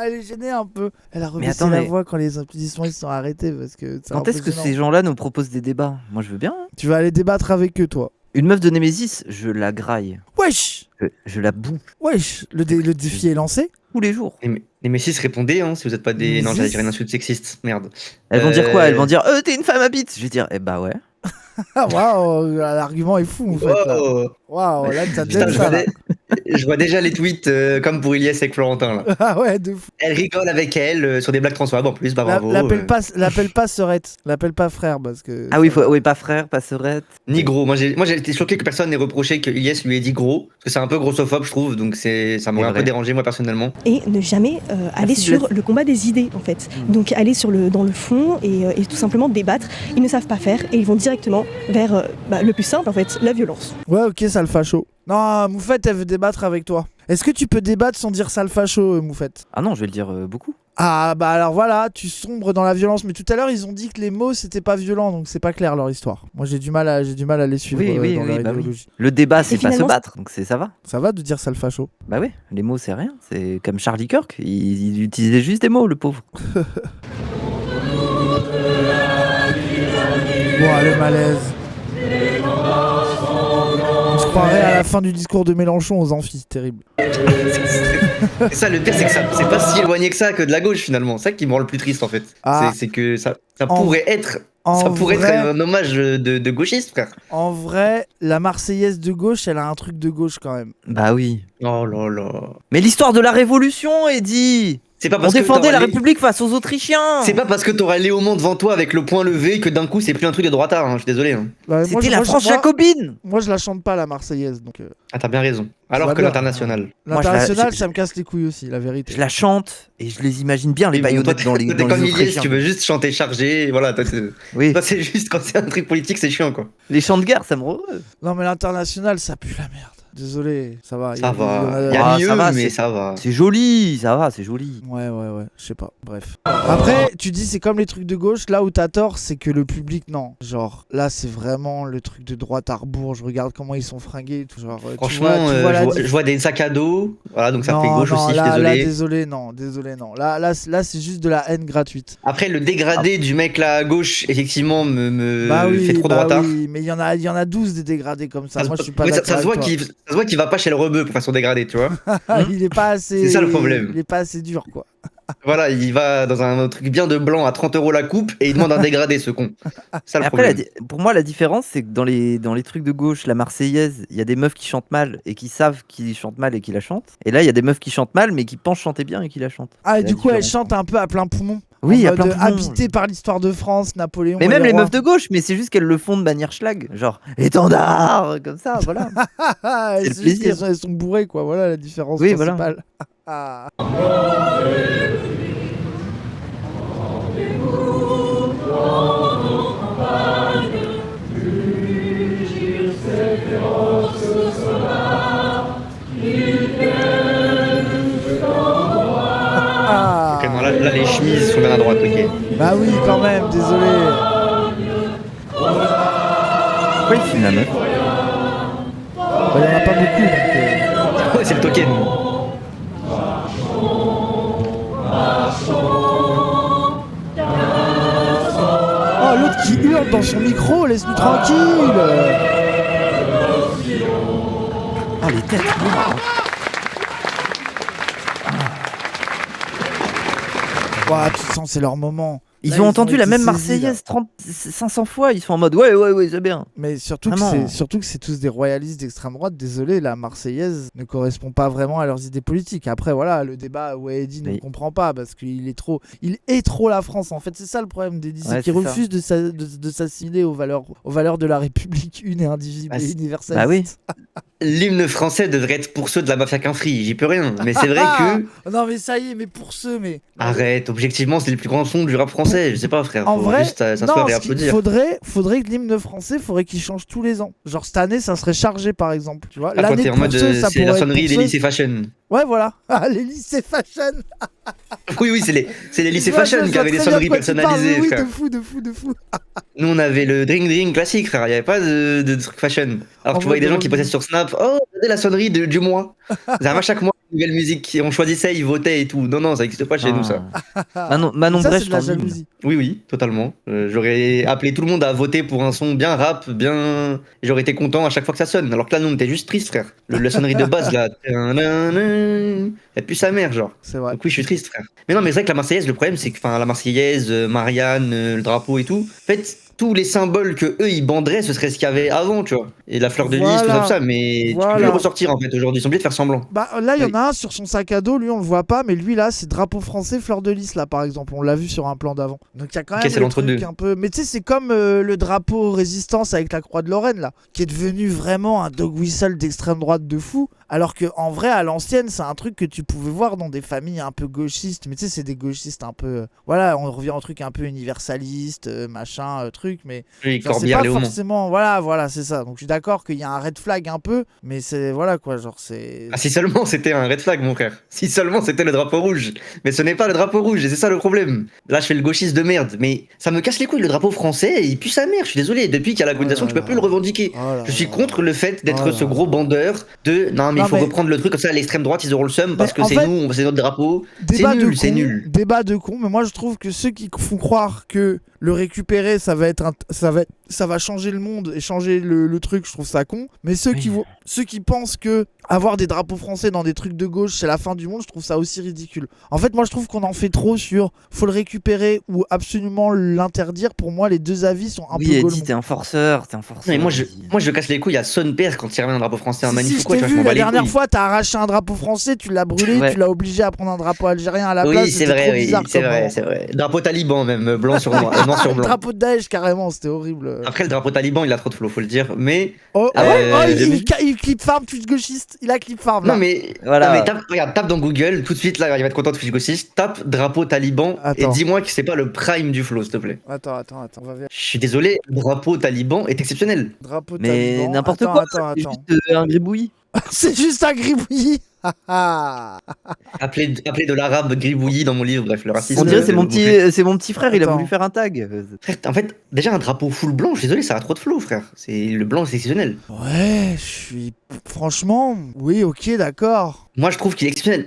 Elle est gênée un peu. Elle a rebaissé attends, la mais- voix quand les applaudissements ils se sont arrêtés parce que c'est un Quand peu est-ce que gênant. ces gens-là nous proposent des débats? Moi, je veux bien. Hein. Tu vas aller débattre avec eux, toi. Une meuf de Némésis, je la graille. Wesh, Je la boue le défi est lancé. tous les jours. Les Messis, répondez, hein, si vous êtes pas des. Non, j'allais Messis. dire une insulte sexiste, merde. Elles vont dire quoi? Elles vont dire t'es une femme à bite. Je vais dire bah ouais. Ah waouh, l'argument est fou en fait là. Oh, Waouh, là t'as putain, déjà je ça. vois, Là. je vois déjà les tweets comme pour Ilyes avec Florentin là. Ah ouais, de fou. Elle rigole avec elle sur des blagues transphobes en plus, bah bravo. L'appelle pas sœurette, l'appelle pas frère parce que. Ah oui, oui, pas frère, pas sœurette. Ni gros. Moi j'ai été choqué que personne n'ait reproché que Ilyes lui ait dit gros, parce que c'est un peu grossophobe je trouve, donc ça m'aurait un vrai. peu dérangé moi personnellement. et ne jamais aller Merci, sur le combat des idées en fait. Donc aller dans le fond et tout simplement débattre. Ils ne savent pas faire et ils vont directement vers le plus simple en fait, la violence. Ouais, ok, sale facho. Non, Moufette, elle veut débattre avec toi. Est-ce que tu peux débattre sans dire sale facho, Moufette? Ah non, je vais le dire beaucoup. Ah bah alors voilà, tu sombres dans la violence. Mais tout à l'heure, ils ont dit que les mots c'était pas violent, donc c'est pas clair leur histoire. Moi j'ai du mal à les suivre Oui, dans leur bah oui. idéologie. Le débat, c'est pas se finalement, battre, donc ça va. Ça va de dire sale facho? Bah oui, les mots c'est rien. C'est comme Charlie Kirk, il utilisait juste des mots, le pauvre. Bon, le malaise. On se croirait à la fin du discours de Mélenchon aux amphis, terrible. Et ça, le pire, c'est que c'est pas si éloigné que ça que de la gauche finalement. C'est ça qui me rend le plus triste en fait. Ah. C'est que ça En- pourrait être. En Ça pourrait vrai, être un hommage de gauchiste, frère. En vrai, la Marseillaise de gauche, elle a un truc de gauche quand même. Bah oui. Oh là là. Mais l'histoire de la Révolution, Eddie. C'est pas On parce que défendait t'auras la les- République face aux Autrichiens. C'est pas parce que t'auras Léaumont devant toi avec le poing levé que d'un coup c'est plus un truc de droitard, hein, je suis désolé. Hein. Bah, C'était la France jacobine. Moi, je la chante pas, la Marseillaise. Donc, Ah, t'as bien raison. Alors va que bien. l'international. Moi, je l'international, la- ça me casse les couilles aussi, la vérité. Je la chante et je les imagine bien, les Et bon, baïonnettes dans les toi, t'es dans comme les Ilyes, Autrichiens. tu veux juste chanter chargé, voilà. Oui, Toi, c'est juste quand c'est un truc politique, c'est chiant quoi. les chants de guerre, ça me rend heureux. Non, mais l'international, ça pue la merde. Désolé, ça va. Ça va. il Il y y en a Ah, mieux, ça va, mais c'est- ça va. C'est joli, ça va, c'est joli. Ouais, je sais pas. Bref. Après, tu dis c'est comme les trucs de gauche. Là où t'as tort, c'est que le public, non. Genre, là, c'est vraiment le truc de droite à rebours. Je regarde comment ils sont fringués et tout. Genre, tu Franchement, vois la je vois des sacs à dos, voilà, donc ça non, fait gauche non, aussi, je là, suis désolé. désolé, non. Là, c'est juste de la haine gratuite. Après, le dégradé du mec là à gauche, effectivement, me Bah oui, fait trop droitard. oui, mais il y en a 12 des dégradés comme ça. Moi, je suis pas Oui, d'accord. ça se voit avec ça se voit qu'il va pas chez le rebeu pour faire son dégradé, tu vois. toi. Il est pas assez. C'est ça, le problème. Il est pas assez dur, quoi. Voilà, il va dans un truc bien de blanc à 30 € la coupe et il demande un dégradé, ce con. Ça, le Après, problème. pour moi, la différence, c'est que dans les trucs de gauche, la Marseillaise, il y a des meufs qui chantent mal et qui savent qu'ils chantent mal et qui la chantent. Et là, il y a des meufs qui chantent mal mais qui pensent chanter bien et qui la chantent. Ah, et C'est du la coup, elle différence. chante un peu à plein poumon. Oui, en à plein mode poumon. habité par l'histoire de France, Napoléon. Mais et même les rois. meufs de gauche, mais c'est juste qu'elles le font de manière schlag. Genre, étendard, comme ça, voilà. Ah, C'est le juste plaisir. qu'elles sont bourrées, quoi. Voilà la différence Oui, voilà. principale. Ah. là, les chemises sont bien à droite, ok. Bah oui, quand même, désolé. Pourquoi il filme la meuf? Bah, il y en a pas beaucoup, donc... Ouais, c'est le token. Oh, l'autre qui hurle dans son micro, laisse-nous tranquille. Oh, les têtes. Ouah, tu sens, c'est leur moment. Ils Là, ont entendu été la même saisis, là. Marseillaise 500 fois. Ils sont en mode ouais, c'est bien. Mais surtout que, Vraiment. c'est tous des royalistes d'extrême droite. Désolé, la Marseillaise ne correspond pas vraiment à leurs idées politiques. Après, voilà, le débat où Eddy ne Oui. comprend pas parce qu'il est trop, la France. En fait, c'est ça le problème d'Eddy, c'est Ouais, qu'il c'est ça. refuse de s'assimiler aux valeurs de la République une et indivisible Ah, et c'est- universaliste. Bah oui. L'hymne français devrait être pour ceux de la mafia qu'un free, j'y peux rien. Mais c'est vrai que. Non, mais ça y est, mais pour ceux, mais. Arrête, objectivement, c'est les plus grands sons du rap français. Je sais pas, frère. En Faut vrai, juste s'asseoir non, et ce qu'il applaudir. faudrait que l'hymne français, faudrait qu'il change tous les ans. Genre cette année, ça serait chargé par exemple, tu vois. Ah, quand L'année t'es de en mode. pour ceux, ça C'est la pourrait être sonnerie pour des ceux. lycées fashion. Ouais, voilà. Ah, les lycées fashion. Oui, c'est les lycées Je vois fashion qui très avaient des bien sonneries de quoi tu parles, personnalisées, oui, frère. de fou. Nous, on avait le Drink classique, frère. Il n'y avait pas de truc fashion. Alors, En tu voyais mode des gens qui revue. postaient sur Snap. Oh, regardez la sonnerie du mois. Ça chaque mois, une nouvelle musique. Et on choisissait, ils votaient et tout. Non, ça n'existe pas chez nous, ça. Manon Ça, Brèche, c'est de la t'en dis. jalousie. Oui, totalement. J'aurais appelé tout le monde à voter pour un son bien rap, bien. Et j'aurais été content à chaque fois que ça sonne. Alors que là, nous, on était juste triste, frère. La sonnerie de base, là. Elle pue sa mère, genre. C'est vrai. Donc oui, je suis triste, frère. Mais non, mais c'est vrai que la Marseillaise, le problème, c'est que la Marseillaise, Marianne, le drapeau et tout, en fait, tous les symboles que eux ils banderaient, ce serait ce qu'il y avait avant, tu vois. Et la fleur de lys, tout Voilà. ça, mais tu peux plus Voilà. le ressortir en fait aujourd'hui. Ils sont obligés de faire semblant. Bah là, il y en Oui. a un sur son sac à dos, lui on le voit pas, mais lui là, c'est drapeau français, fleur de lys là par exemple. On l'a vu sur un plan d'avant. Donc il y a quand Ok, même c'est le l'entre-deux. truc un peu. Mais tu sais, c'est comme le drapeau résistance avec la croix de Lorraine là, qui est devenu vraiment un dog whistle d'extrême droite de fou. Alors que en vrai, à l'ancienne, c'est un truc que tu pouvais voir dans des familles un peu gauchistes. Mais tu sais, c'est des gauchistes un peu. Voilà, on revient au truc un peu universaliste, machin, truc. Mais Oui, genre, c'est Corbière, pas Léaumont. forcément. Voilà, c'est ça. Donc je suis d'accord qu'il y a un red flag un peu, mais c'est voilà quoi, genre c'est. Ah, si seulement c'était un red flag, mon frère. Si seulement c'était le drapeau rouge. Mais ce n'est pas le drapeau rouge, et c'est ça le problème. Là, je fais le gauchiste de merde. Mais ça me casse les couilles, le drapeau français, il pue sa mère. Je suis désolé. Depuis qu'il y a la colonisation, Oh là tu peux là. plus le revendiquer. Oh là Je suis là. contre le fait d'être Oh là ce là. gros bandeur de non, mais il Non, faut mais- reprendre le truc comme ça, à l'extrême droite, ils auront le seum parce Mais que en c'est fait, nous, c'est notre drapeau. C'est Débat de nul, c'est con, nul. débat de con, mais moi je trouve que ceux qui font croire que le récupérer ça va changer le monde et changer le truc, je trouve ça con. Mais ceux qui pensent que avoir des drapeaux français dans des trucs de gauche c'est la fin du monde, je trouve ça aussi ridicule. En fait, moi je trouve qu'on en fait trop sur faut le récupérer ou absolument l'interdire. Pour moi, les deux avis sont un Oui, peu Eddy, golemons. t'es un forceur, t'es un forceur. Non, mais Eddy. moi, je casse les couilles à Son Père quand il ramène un drapeau français, un Si, magnifique je quoi, t'ai tu vois, je vu m'en bats la les dernière couilles. fois, t'as arraché un drapeau français, tu l'as brûlé, Ouais. tu l'as obligé à prendre un drapeau algérien à la place. Oui, c'est c'était trop vrai, oui, bizarre c'est comme vrai, moment. c'est vrai. Drapeau taliban même, blanc sur noir, noir sur Le blanc. drapeau de Daesh carrément, c'était horrible. Après, le drapeau taliban, il a trop de flow, faut le dire. Mais Oh, Ah ouais il clip farm Twitch gauchiste, il a clip farm là. non, mais Voilà. non, mais tape dans Google tout de suite là, il va être content de Fiche Gauchiste. Tape drapeau taliban et Attends. dis-moi que c'est pas le prime du flow, s'il te plaît. Attends, on va voir. Je suis désolé, le drapeau taliban est exceptionnel. Drapeau Mais taliban. n'importe Attends, quoi, Attends. c'est juste un gribouillis. C'est juste un gribouillis. Appelé de l'arabe gribouillis dans mon livre, bref, le racisme. On dirait c'est c'est mon vous plaît. petit, c'est mon petit frère, il a Attends. voulu faire un tag. Frère, en fait, déjà un drapeau full blanc, je suis désolé, ça a trop de flow, frère. Le blanc, c'est exceptionnel. Ouais, je suis. Franchement, oui, ok, d'accord. Moi, je trouve qu'il est exceptionnel.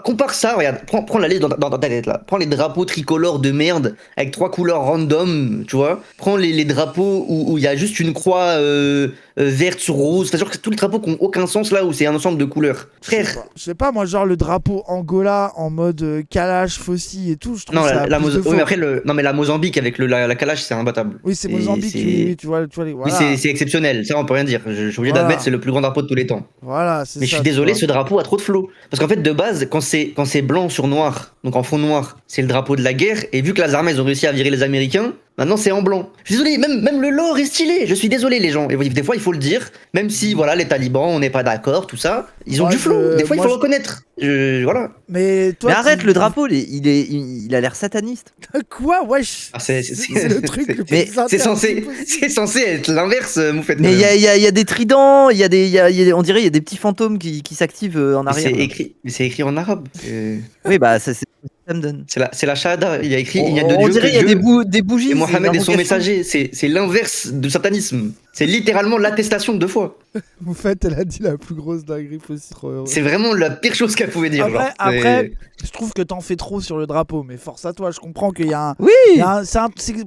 Compare ça, regarde, prends la liste dans ta tête là. Prends les drapeaux tricolores de merde avec 3 couleurs random, tu vois. Prends les drapeaux où il y a juste une croix verte sur rose. C'est-à-dire que tous les drapeaux qui n'ont aucun sens là où c'est un ensemble de couleurs. Frère, Je sais pas, moi, genre le drapeau Angola en mode Kalash, Fossi et tout, je trouve non, ça. la plus de oui, faux. mais après, non, mais la Mozambique avec la calage, c'est imbattable. Oui, c'est Et Mozambique, c'est- oui, tu vois les. Oui, Voilà, c'est exceptionnel, ça on peut rien dire. Je suis obligé Voilà. d'admettre, c'est le plus grand drapeau de tous les temps. voilà, c'est ça. Mais je suis tu désolé, vois. ce drapeau a trop de flow. Parce qu'en fait, de base, quand c'est blanc sur noir, donc en fond noir, c'est le drapeau de la guerre. Et vu que les armées elles ont réussi à virer les Américains, maintenant c'est en blanc. Je suis désolé, même le lore est stylé. Je suis désolé, les gens. Et des fois, il faut le dire. Même si, voilà, les talibans, on n'est pas d'accord, tout ça, ils ont Moi, du flow. Des fois, il moi, faut reconnaître. Voilà. Mais toi. Mais arrête, tu- le drapeau, il a l'air sataniste. Quoi, wesh Ah, C'est le truc le mais plus c'est interdit censé, possible. c'est censé être l'inverse, Moufette. Mais il y a des tridents, on dirait il y a des petits fantômes qui s'activent en Mais arrière. c'est écrit en arabe. Oui, bah c'est Hamdan. C'est la Shahada. Il y a écrit il y a On deux dieux. dirait que il y a Dieu des bougies. et c'est Mohammed une est son invocation. messager. C'est l'inverse du satanisme. C'est littéralement l'attestation de 2 fois. En fait, elle a dit la plus grosse dinguerie possible. Trop heureux. C'est vraiment la pire chose qu'elle pouvait dire. Après, je trouve que t'en fais trop sur le drapeau, mais force à toi. Je comprends qu'il y a un. Oui.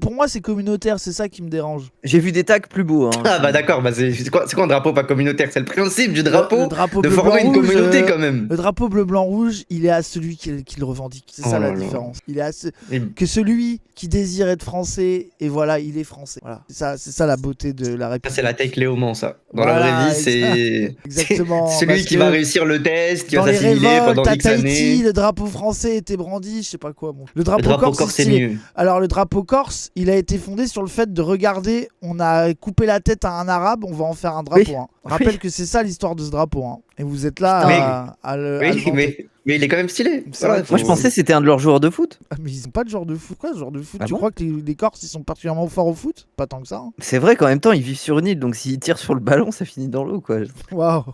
Pour moi, c'est communautaire, c'est ça qui me dérange. J'ai vu des tags plus beaux. Hein. Ah bah d'accord, c'est quoi un drapeau pas communautaire? C'est le principe du drapeau, Le drapeau de bleu, former blanc, une rouge, communauté quand même. Le drapeau bleu, blanc, rouge, il est à celui qui le revendique. C'est Oh ça la là là. différence. Il est à Et- que celui qui désire être français, et voilà, il est français. Voilà. C'est ça la beauté de la Ça, République. c'est la take Léaumont, ça. Dans Voilà, la vraie vie, c'est Exactement. c'est celui parce qui que va réussir le test, qui dans va les s'assimiler révoltes pendant à X Tahiti, années. le drapeau français était brandi, je sais pas quoi. Bon. Le Le drapeau, drapeau corse, c'est stylé. mieux. Alors le drapeau corse, il a été fondé sur le fait de regarder, on a coupé la tête à un arabe, on va en faire un drapeau. Oui. Hein. Rappelle que c'est ça l'histoire de ce drapeau. Hein. Et vous êtes là Mais- à le Oui, vanter. mais il est quand même stylé. C'est vrai, Moi, je faut- pensais que c'était un de leurs joueurs de foot. Ah, mais ils ont pas de genre de foot. Quoi, ce genre de foot? Ah Tu bon crois que les Corses, ils sont particulièrement forts au foot? Pas tant que ça. Hein. C'est vrai qu'en même temps, ils vivent sur une île, donc s'ils tirent sur le ballon, ça finit dans l'eau, quoi. Waouh.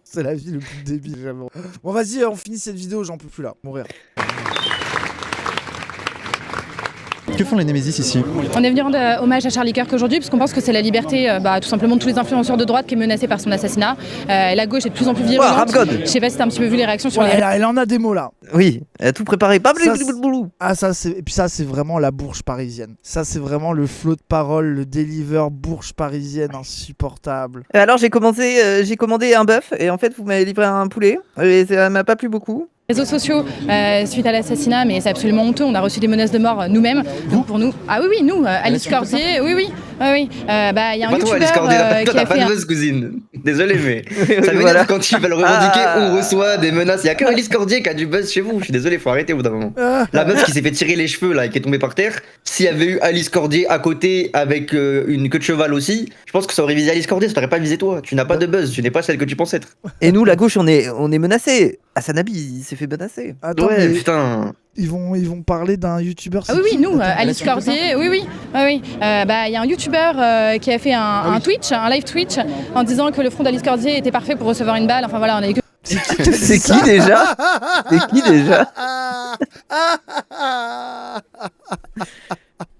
C'est la vie le plus débile, j'avoue. Bon, vas-y, on finit cette vidéo, j'en peux plus là. Mourir. Que font les Némésis ici? On est venu rendre hommage à Charlie Kirk aujourd'hui parce qu'on pense que c'est la liberté tout simplement de tous les influenceurs de droite qui est menacée par son assassinat. La gauche est de plus en plus virulente. Rap God. Je sais pas si t'as un petit peu vu les réactions sur Ouais, les... elle en a des mots là. Oui, elle a tout préparé. Pas Ça, blablabla. Ah ça c'est et puis ça c'est vraiment la bourge parisienne. Ça c'est vraiment le flot de paroles, le deliver bourge parisienne insupportable. Alors j'ai commandé un bœuf et en fait vous m'avez livré un poulet et ça m'a pas plu beaucoup. réseaux sociaux suite à l'assassinat, mais c'est absolument honteux. On a reçu des menaces de mort nous-mêmes. Donc pour nous, ah oui, nous, Alice Cordier, oui. Il y a un Pas toi, Alice youtubeur Cordier, toi, qui t'as a pas fait de un... buzz, cousine. Désolé, mais ça m'énerve Voilà. quand ils veulent revendiquer, on reçoit des menaces. Il y a que Alice Cordier qui a du buzz chez vous. Je suis désolé, faut arrêter au bout d'un moment. La meuf qui s'est fait tirer les cheveux là et qui est tombée par terre, s'il y avait eu Alice Cordier à côté avec une queue de cheval aussi, je pense que ça aurait visé Alice Cordier, ça t'aurait pas visé toi. Tu n'as pas de buzz, tu n'es pas celle que tu penses être. Et nous, la gauche, on est menacés. Hassanabi, il s'est fait menacer. Attends, Ouais, mais putain. ils vont parler d'un youtubeur. Ah oui, nous, Alice Cordier, oui. Il y a un youtubeur qui a fait un Twitch, un live Twitch, en disant que le front d'Alice Cordier était parfait pour recevoir une balle. Enfin voilà, on est que... C'est qui déjà?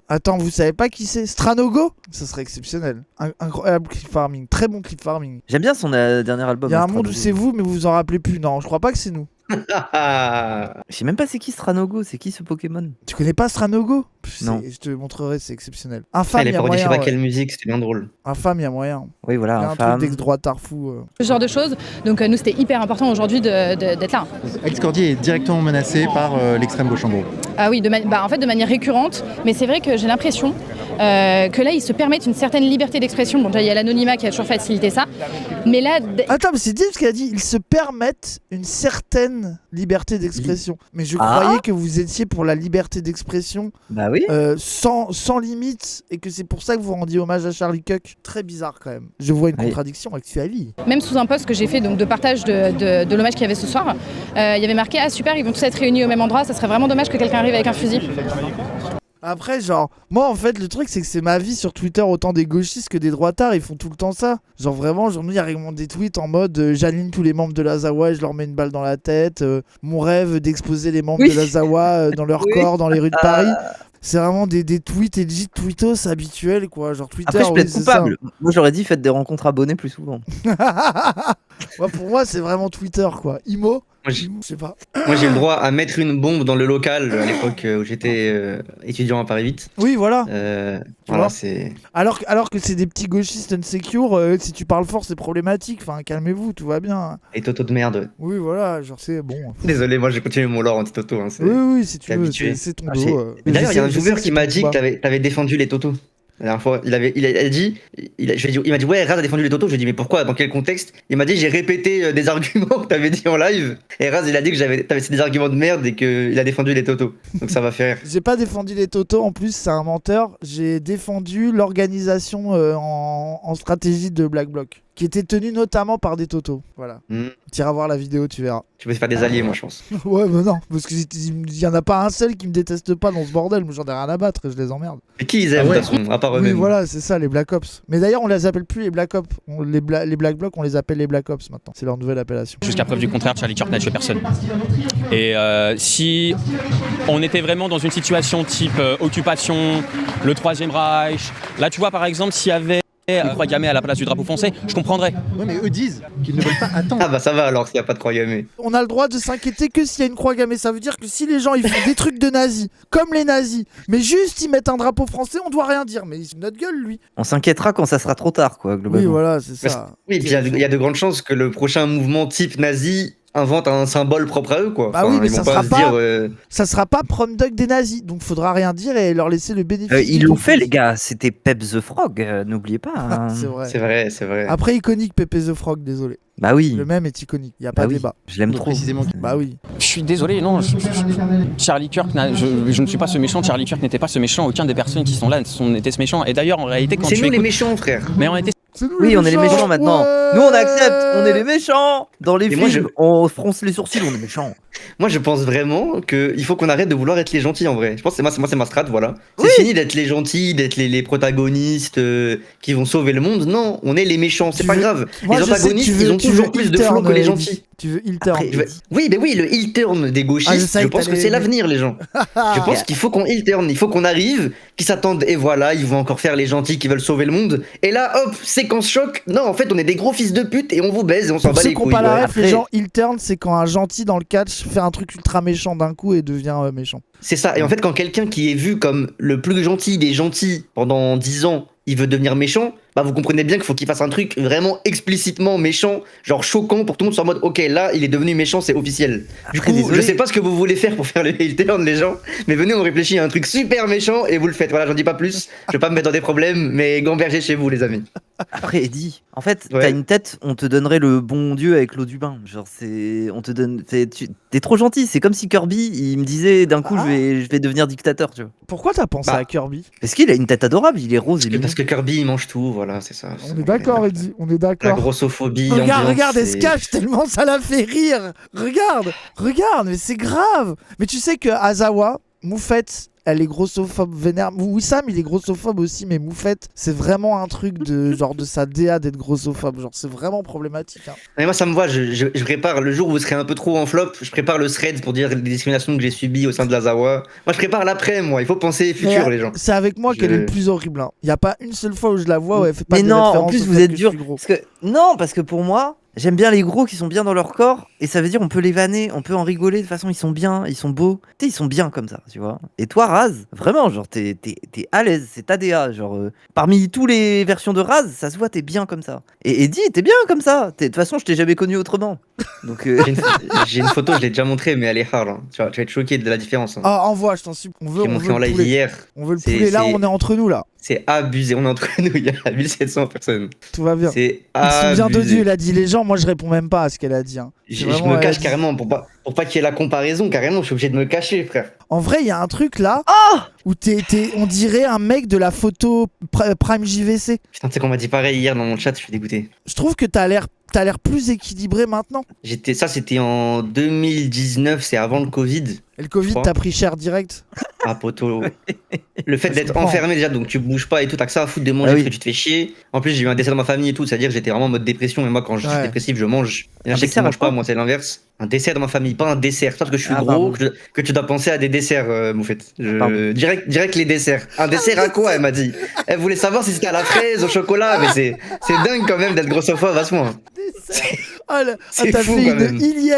Attends, vous savez pas qui c'est? Stranogo? Ça serait exceptionnel. Incroyable clip farming, très bon clip farming. J'aime bien son dernier album. Il y a un Stranogo. monde où c'est vous, mais vous vous en rappelez plus. Non, je crois pas que c'est nous. Je sais même pas c'est qui Stranogo, c'est qui ce Pokémon? Tu connais pas Stranogo? Non. Je te montrerai, c'est exceptionnel. Infâme, Elle il est y a parodie, je sais moyen. pas quelle musique, c'était bien drôle. Infâme, il y a moyen. Oui, voilà, Il y a un infâme. truc d'ex-droitard fou. ce genre de choses. Donc nous, c'était hyper important aujourd'hui d'être là. Alice Cordier est directement menacée par l'extrême gauche en gros. Ah oui, en fait de manière récurrente, mais c'est vrai que j'ai l'impression que là, ils se permettent une certaine liberté d'expression. Bon, déjà, il y a l'anonymat qui a toujours facilité ça, mais là... Attends, mais c'est dit ce qu'elle a dit. Ils se permettent une certaine liberté d'expression. Mais je croyais que vous étiez pour la liberté d'expression Bah oui. sans limite et que c'est pour ça que vous rendiez hommage à Charlie Kirk. Très bizarre quand même. Je vois une Oui. contradiction avec Suavi. Même sous un post que j'ai fait donc, de partage de l'hommage qu'il y avait ce soir, il y avait marqué « Ah super, ils vont tous être réunis au même endroit, ça serait vraiment dommage que quelqu'un arrive avec un fusil ». Après, genre, moi en fait, le truc c'est que c'est ma vie sur Twitter, autant des gauchistes que des droitards, ils font tout le temps ça. Genre vraiment, il y a régulièrement des tweets en mode j'aligne tous les membres de la Zawa et je leur mets une balle dans la tête. Mon rêve d'exposer les membres Oui. de la Zawa dans leur Oui. corps dans les rues de Paris. C'est vraiment des tweets et des tweetos habituels quoi. Genre Twitter, Après, je oui, plaide c'est ça. coupable. Moi, j'aurais dit faites des rencontres abonnés plus souvent. Ouais, pour moi, c'est vraiment Twitter quoi. Imo, Moi, j'ai- je sais pas. Moi, j'ai le droit à mettre une bombe dans le local à l'époque où j'étais étudiant à Paris 8. Oui, voilà. Voilà, vois c'est. Alors que c'est des petits gauchistes insecure, si tu parles fort, c'est problématique. Enfin, calmez-vous, tout va bien. Et Toto de merde. Oui, voilà, genre c'est bon. Désolé, moi j'ai continué mon lore anti-Toto. Hein, c'est- Oui, si tu t'es veux, habitué. c'est ton Ah, dos. j'ai- Mais D'ailleurs, il y a un je sais viewer que qui c'est m'a ton dit combat. que t'avais défendu les Totos. La dernière fois, il a dit, il m'a dit ouais, Raz a défendu les Totos. Je lui ai dit mais pourquoi, dans quel contexte? Il m'a dit j'ai répété des arguments que t'avais dit en live. Et Raz il a dit que t'avais des arguments de merde et qu'il a défendu les Totos. Donc ça va faire. J'ai pas défendu les Totos, en plus c'est un menteur. J'ai défendu l'organisation en stratégie de Black Bloc. qui était tenu notamment par des totos. Voilà. Tu iras voir la vidéo, tu verras. Tu peux te faire des alliés, moi, je pense. Ouais, mais non, parce qu'il y en a pas un seul qui me déteste pas dans ce bordel. Moi, j'en ai rien à battre et je les emmerde. Et qui ils aiment, de toute façon, à part Oui, eux-mêmes. voilà, c'est ça, les Black Ops. Mais d'ailleurs, on les appelle plus les Black Ops. Les Black Blocs, on les appelle les Black Ops maintenant. C'est leur nouvelle appellation. Jusqu'à preuve du contraire, Charlie Kirk n'a tué personne. Et si on était vraiment dans une situation type occupation, le Troisième Reich, là tu vois par exemple s'il y avait croix gammée à la place du drapeau français, je comprendrais. Ouais, mais eux disent qu'ils ne veulent pas attendre. Ah bah ça va alors s'il n'y a pas de croix gammée. On a le droit de s'inquiéter que s'il y a une croix gammée. Ça veut dire que si les gens ils font des trucs de nazis, comme les nazis, mais juste ils mettent un drapeau français, on doit rien dire. Mais il se notre gueule, lui. On s'inquiétera quand ça sera trop tard, quoi, globalement. Oui, voilà, c'est ça. Oui, puis il y a de grandes chances que le prochain mouvement type nazi invente un symbole propre à eux, quoi. Bah oui, mais ils ça vont sera se pas, dire, ça sera pas prom dog des nazis, donc faudra rien dire et leur laisser le bénéfice. Ils l'ont fait, les gars. C'était Pep the Frog, n'oubliez pas. Hein. C'est vrai. C'est vrai, c'est vrai. Après, iconique Pepe the Frog, désolé. Bah oui. Le même est iconique, y a pas de débat. Je l'aime trop. Précisément. Bah oui. Je suis désolé, non, Charlie Kirk, je ne suis pas ce méchant, Charlie Kirk n'était pas ce méchant, aucun des personnes qui sont là n'était ce méchant. Et d'ailleurs, en réalité, quand C'est tu nous les écoutes... méchants, frère. Mais on était... Oui, on est les méchants maintenant. Ouais. Nous, on accepte, on est les méchants. Dans les Et films, moi, on fronce les sourcils, on est méchants. Moi, je pense vraiment qu'il faut qu'on arrête de vouloir être les gentils en vrai. Je pense que c'est ma strat, voilà. Oui. C'est fini d'être les gentils, d'être les protagonistes qui vont sauver le monde. Non, on est les méchants, c'est Tu pas veux- grave. Moi, les je sais que antagonistes, tu veux- ils ont tu toujours veux plus de heel flow turn, que les Eddie. gentils. Tu veux heel turn. Oui, mais oui, le heel turn des gauchistes, Ah, je je savais que pense que t'allais- c'est l'avenir, les gens. Je pense qu'il faut qu'on heel turn, il faut qu'on arrive, qu'ils s'attendent, et voilà, ils vont encore faire les gentils qui veulent sauver le monde. Et là, hop, séquence choc. Non, en fait, on est des gros fils de pute et on vous baise et on s'en Pour bat ceux les qui n'ont couilles. pas la ouais. ref, les gens heel turn, c'est quand un gentil dans le catch fait un truc ultra méchant d'un coup et devient méchant. C'est ça. Et en fait, quand quelqu'un qui est vu comme le plus gentil des gentils pendant 10 ans, il veut devenir méchant, bah vous comprenez bien qu'il faut qu'il fasse un truc vraiment explicitement méchant, genre choquant pour que tout le monde soit en mode ok, là il est devenu méchant, c'est officiel. Du Après, coup, désolé. je sais pas ce que vous voulez faire pour faire le heel turn, les gens, mais venez, on réfléchit à un truc super méchant et vous le faites. Voilà, j'en dis pas plus, je vais pas me mettre dans des problèmes, mais gamberger chez vous, les amis. Après, Eddie, en fait, Ouais. t'as une tête, on te donnerait le bon Dieu avec l'eau du bain. Genre, c'est. On te donne. T'es trop gentil. C'est comme si Kirby, il me disait d'un coup, je vais devenir dictateur, tu vois. Pourquoi t'as pensé Bah. à Kirby? Parce qu'il a une tête adorable, il est rose et mignon. Parce que Kirby, il mange tout, voilà, c'est ça. On est d'accord, Eddie, on est La d'accord. grossophobie. Regarde, ambiance, regarde, elle se c'est- cache tellement ça la fait rire. Regarde, mais c'est grave. Mais tu sais que Azawa, Moufette, elle est grossophobe vénère. Wissam, il est grossophobe aussi, mais Moufette, c'est vraiment un truc de genre de sa DA d'être grossophobe. Genre, c'est vraiment problématique. Hein. Mais moi, ça me voit, je prépare le jour où vous serez un peu trop en flop, je prépare le thread pour dire les discriminations que j'ai subies au sein de la Zawa. Moi, je prépare l'après, moi, il faut penser futur, Mais, les gens. C'est avec moi qu'elle est le plus horrible. Il n'y a pas une seule fois où je la vois où elle fait pas Mais des non, en références plus au vous fait êtes que je dur. suis gros. Parce que non, parce que pour moi, j'aime bien les gros qui sont bien dans leur corps, et ça veut dire on peut les vanner, on peut en rigoler. De toute façon, ils sont bien, ils sont beaux. Tu sais, ils sont bien comme ça, tu vois. Et toi, Raz, vraiment, genre t'es à l'aise, c'est ta DA. Genre parmi tous les versions de Raz, ça se voit, t'es bien comme ça. Et Eddie, t'es bien comme ça. De toute façon, je t'ai jamais connu autrement. Donc J'ai une photo, je l'ai déjà montrée, mais elle est hard. Hein. Tu vas être choqué de la différence. Hein. Ah, envoie, je t'en supplie. On veut, J'ai on montré veut en le live poulet. hier. On veut le C'est- poulet. Là, c'est- on est entre nous, là. C'est abusé. On est entre nous, il y a 1700 personnes. Tout va bien. C'est Ils sont bien de abusé. Dieu, il a dit les gens. Moi, je réponds même pas à ce qu'elle a dit. Hein. C'est Je vraiment, me elle a cache dit- carrément pour pas qu'il y ait la comparaison. Carrément, je suis obligé de me cacher, frère. En vrai, il y a un truc là Ah où on dirait un mec de la photo Prime JVC. Putain, tu sais qu'on m'a dit pareil hier dans mon chat, je suis dégoûté. Je trouve que t'as l'air plus équilibré maintenant. Ça, c'était en 2019, c'est avant le Covid. Et le Covid, crois. t'as pris cher direct. Ah, poto. Le fait Je d'être comprends. enfermé déjà, donc tu bouges pas et tout, t'as que ça à foutre de manger Ah oui. parce que tu te fais chier. En plus, j'ai eu un décès dans ma famille et tout, c'est-à-dire que j'étais vraiment en mode dépression. Et moi, quand je suis Ouais. dépressif, je mange. Et là, je sais que tu dessert à manges pas, quoi moi, c'est l'inverse. Un dessert dans ma famille, pas un dessert. C'est parce que je suis Ah, gros pardon. que tu dois penser à des desserts, Moufette. Pardon. Direct les desserts. Un dessert à quoi, elle m'a dit. Elle voulait savoir si c'était à la fraise, au chocolat, mais c'est dingue quand même d'être grossophobe à ce point. Ah, C'est t'as fou, fait quand une même. Ilyes.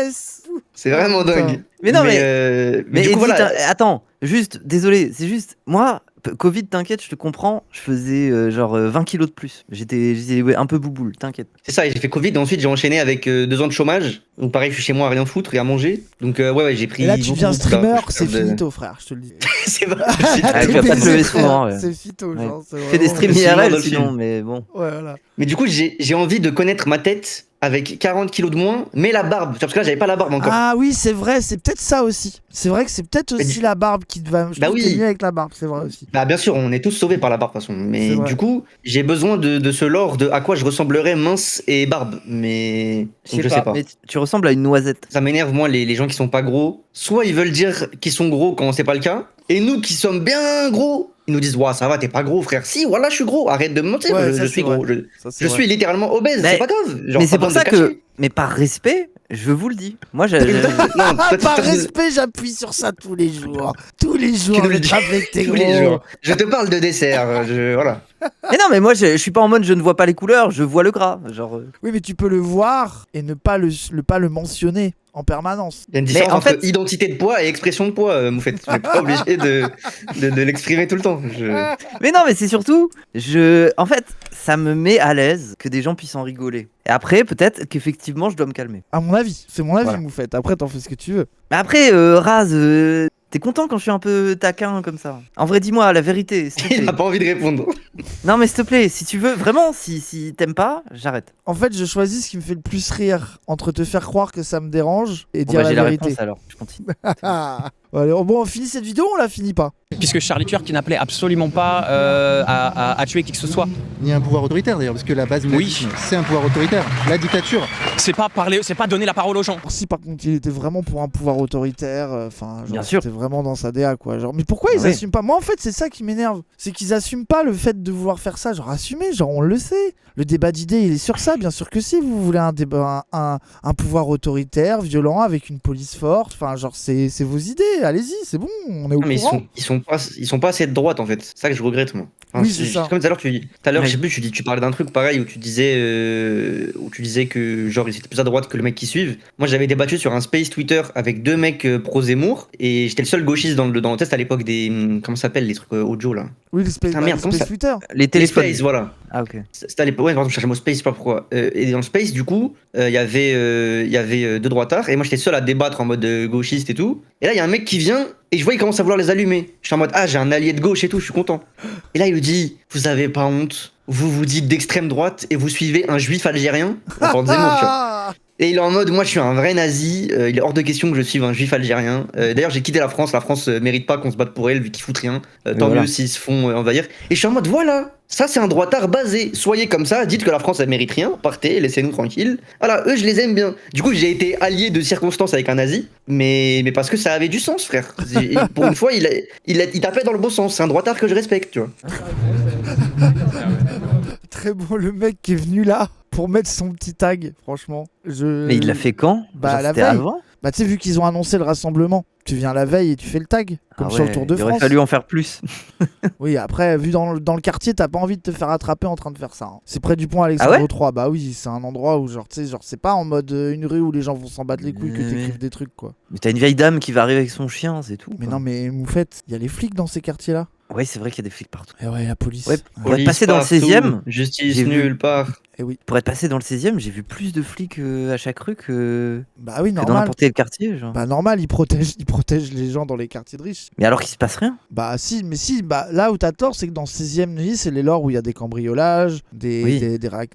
C'est vraiment putain. dingue. Mais non, mais du coup, Eddie, voilà. attends, juste, désolé, c'est juste, moi, Covid, t'inquiète, je te comprends, je faisais genre 20 kilos de plus. J'étais ouais, un peu bouboule, t'inquiète. C'est ça, et j'ai fait Covid et ensuite j'ai enchaîné avec 2 ans de chômage. Donc pareil, je suis chez moi à rien foutre et à manger. Donc ouais, j'ai pris. Et là, tu deviens beaucoup streamer, d'argent. c'est finito, frère, je te le dis. C'est vrai. Ah, tu vas pas te lever souvent, ouais. C'est fito, genre. c'est Fais des vraiment- streams Sinon, dans IRL le sinon, film. mais bon. Ouais, voilà. Mais du coup, j'ai envie de connaître ma tête avec 40 kilos de moins, mais la barbe. Parce que là, j'avais pas la barbe encore. Ah oui, c'est vrai, c'est peut-être ça aussi. C'est vrai que c'est peut-être Mais aussi la barbe qui te va. Je trouve que t'es mieux avec la barbe, c'est vrai aussi. Bah bien sûr, on est tous sauvés par la barbe de toute façon. C'est Mais vrai. du coup, j'ai besoin de ce lore de à quoi je ressemblerais mince et barbe. Mais donc, je sais pas. Mais tu ressembles à une noisette. Ça m'énerve, moi, les gens qui sont pas gros. Soit ils veulent dire qu'ils sont gros quand c'est pas le cas. Et nous qui sommes bien gros, ils nous disent ouah, ça va, t'es pas gros, frère. Si, voilà, je suis gros. Arrête de me mentir, Ouais, je ça, suis c'est vrai. gros. Ça, c'est Je vrai. suis littéralement obèse, Mais- c'est pas grave. Genre, Mais c'est pas pour ça besoin de le que. Mais par respect, je vous le dis. Moi, cacher. Non, toi, Par toi, respect, j'appuie sur ça tous les jours. Tous les jours, Tu nous le je dis te rappelle que t'es tous les gros. jours. Je te parle de dessert. Voilà. Mais non, mais moi, je suis pas en mode je ne vois pas les couleurs, je vois le gras. Genre. Oui, mais tu peux le voir et ne pas le mentionner en permanence. Il y a une Mais différence en entre fait- identité de poids et expression de poids, Moufette. Tu n'es pas obligé de l'exprimer tout le temps. Mais non, mais c'est surtout, en fait, ça me met à l'aise que des gens puissent en rigoler. Et après, peut-être qu'effectivement, je dois me calmer. À mon avis, c'est mon avis, Voilà. Moufette. Après, t'en fais ce que tu veux. Mais après, Raz, t'es content quand je suis un peu taquin comme ça? En vrai, dis-moi la vérité, s'il te Il plaît. n'a pas envie de répondre. Non, mais s'il te plaît, si tu veux, vraiment, si t'aimes pas, j'arrête. En fait, je choisis ce qui me fait le plus rire entre te faire croire que ça me dérange et Bon, dire bah, la j'ai la vérité. réponse alors, je continue. Allez, bon, on finit cette vidéo ou on la finit pas? Puisque Charlie Kirk n'appelait absolument pas à tuer qui que ce soit. Ni un pouvoir autoritaire d'ailleurs, parce que la base du Oui. nazisme, c'est un pouvoir autoritaire. La dictature. C'est pas parler, c'est pas donner la parole aux gens. Si par contre il était vraiment pour un pouvoir autoritaire, enfin, Bien sûr. c'était vraiment dans sa DA quoi. Genre, mais pourquoi ils Ouais. assument pas? Moi en fait c'est ça qui m'énerve, c'est qu'ils assument pas le fait de vouloir faire ça. Genre assumez, genre on le sait. Le débat d'idées il est sur ça, bien sûr que si vous voulez un débat, un pouvoir autoritaire, violent, avec une police forte, enfin genre c'est vos idées, allez-y, c'est bon, on est au Non, mais courant. ils sont pas assez de droite en fait. C'est ça que je regrette moi. Oui, c'est ça. Comme tout à l'heure, Ouais. je sais plus, tu parlais d'un truc pareil où tu disais que genre ils étaient plus à droite que le mec qui suivent. Moi j'avais débattu sur un space Twitter avec deux mecs pro Zemmour et j'étais le seul gauchiste dans le test à l'époque des comment ça s'appelle les trucs audio là. Oui, les space, Ah, merde, les comment space ça- Twitter. Les Les téléphones. space, voilà. Ah, ok. C'était à l'époque, ouais, pardon, je cherchais le mot space, je sais pas pourquoi. Et dans le space, du coup, il y avait deux droitards, et moi j'étais seul à débattre en mode gauchiste et tout. Et là, il y a un mec qui vient, et je vois, il commence à vouloir les allumer. Je suis en mode, ah, j'ai un allié de gauche et tout, je suis content. Et là, il lui dit, vous avez pas honte, vous vous dites d'extrême droite, et vous suivez un juif algérien. On parle de Zemmour, tu vois. Ah Et il est en mode, moi je suis un vrai nazi, il est hors de question que je suive un juif algérien. D'ailleurs, j'ai quitté la France mérite pas qu'on se batte pour elle, vu qu'ils foutent rien. Tant voilà. mieux s'ils se font envahir. Et je suis en mode, voilà, ça c'est un droitard basé. Soyez comme ça, dites que la France elle mérite rien, partez, laissez-nous tranquilles. Voilà, eux je les aime bien. Du coup, j'ai été allié de circonstance avec un nazi, mais parce que ça avait du sens, frère. Pour une fois, il tapait dans le bon sens. C'est un droitard que je respecte, tu vois. Très bon, le mec qui est venu là pour mettre son petit tag, franchement. Mais il l'a fait quand? Bah, Genre, la c'était veille. avant? Bah, tu sais, vu qu'ils ont annoncé le rassemblement, tu viens la veille et tu fais le tag, comme Ah sur le ouais, Tour de il aurait France. fallu en faire plus. Oui, après, vu dans le quartier, t'as pas envie de te faire attraper en train de faire ça. hein. C'est près du pont Alexandre Ah ouais 3. Bah oui, c'est un endroit où, genre, tu sais, genre, c'est pas en mode une rue où les gens vont s'en battre les couilles que Mais- t'écrives des trucs, quoi. Mais t'as une vieille dame qui va arriver avec son chien, c'est tout. Mais quoi. non, mais Moufette, il y a les flics dans ces quartiers-là. Ouais, c'est vrai qu'il y a des flics partout. Et ouais, la police. Ouais, pour être Police passé dans le partout, 16e, justice j'ai vu- nulle part. Et oui. Pour être passé dans le 16e, j'ai vu plus de flics à chaque rue que Bah oui, dans normal. n'importe quel quartier. Genre. Bah normal, ils protègent les gens dans les quartiers de riches. Mais alors qu'il se passe rien. Bah si, mais si, bah là où t'as tort, c'est que dans 16ème nuit, c'est les lores où il y a des cambriolages, Oui.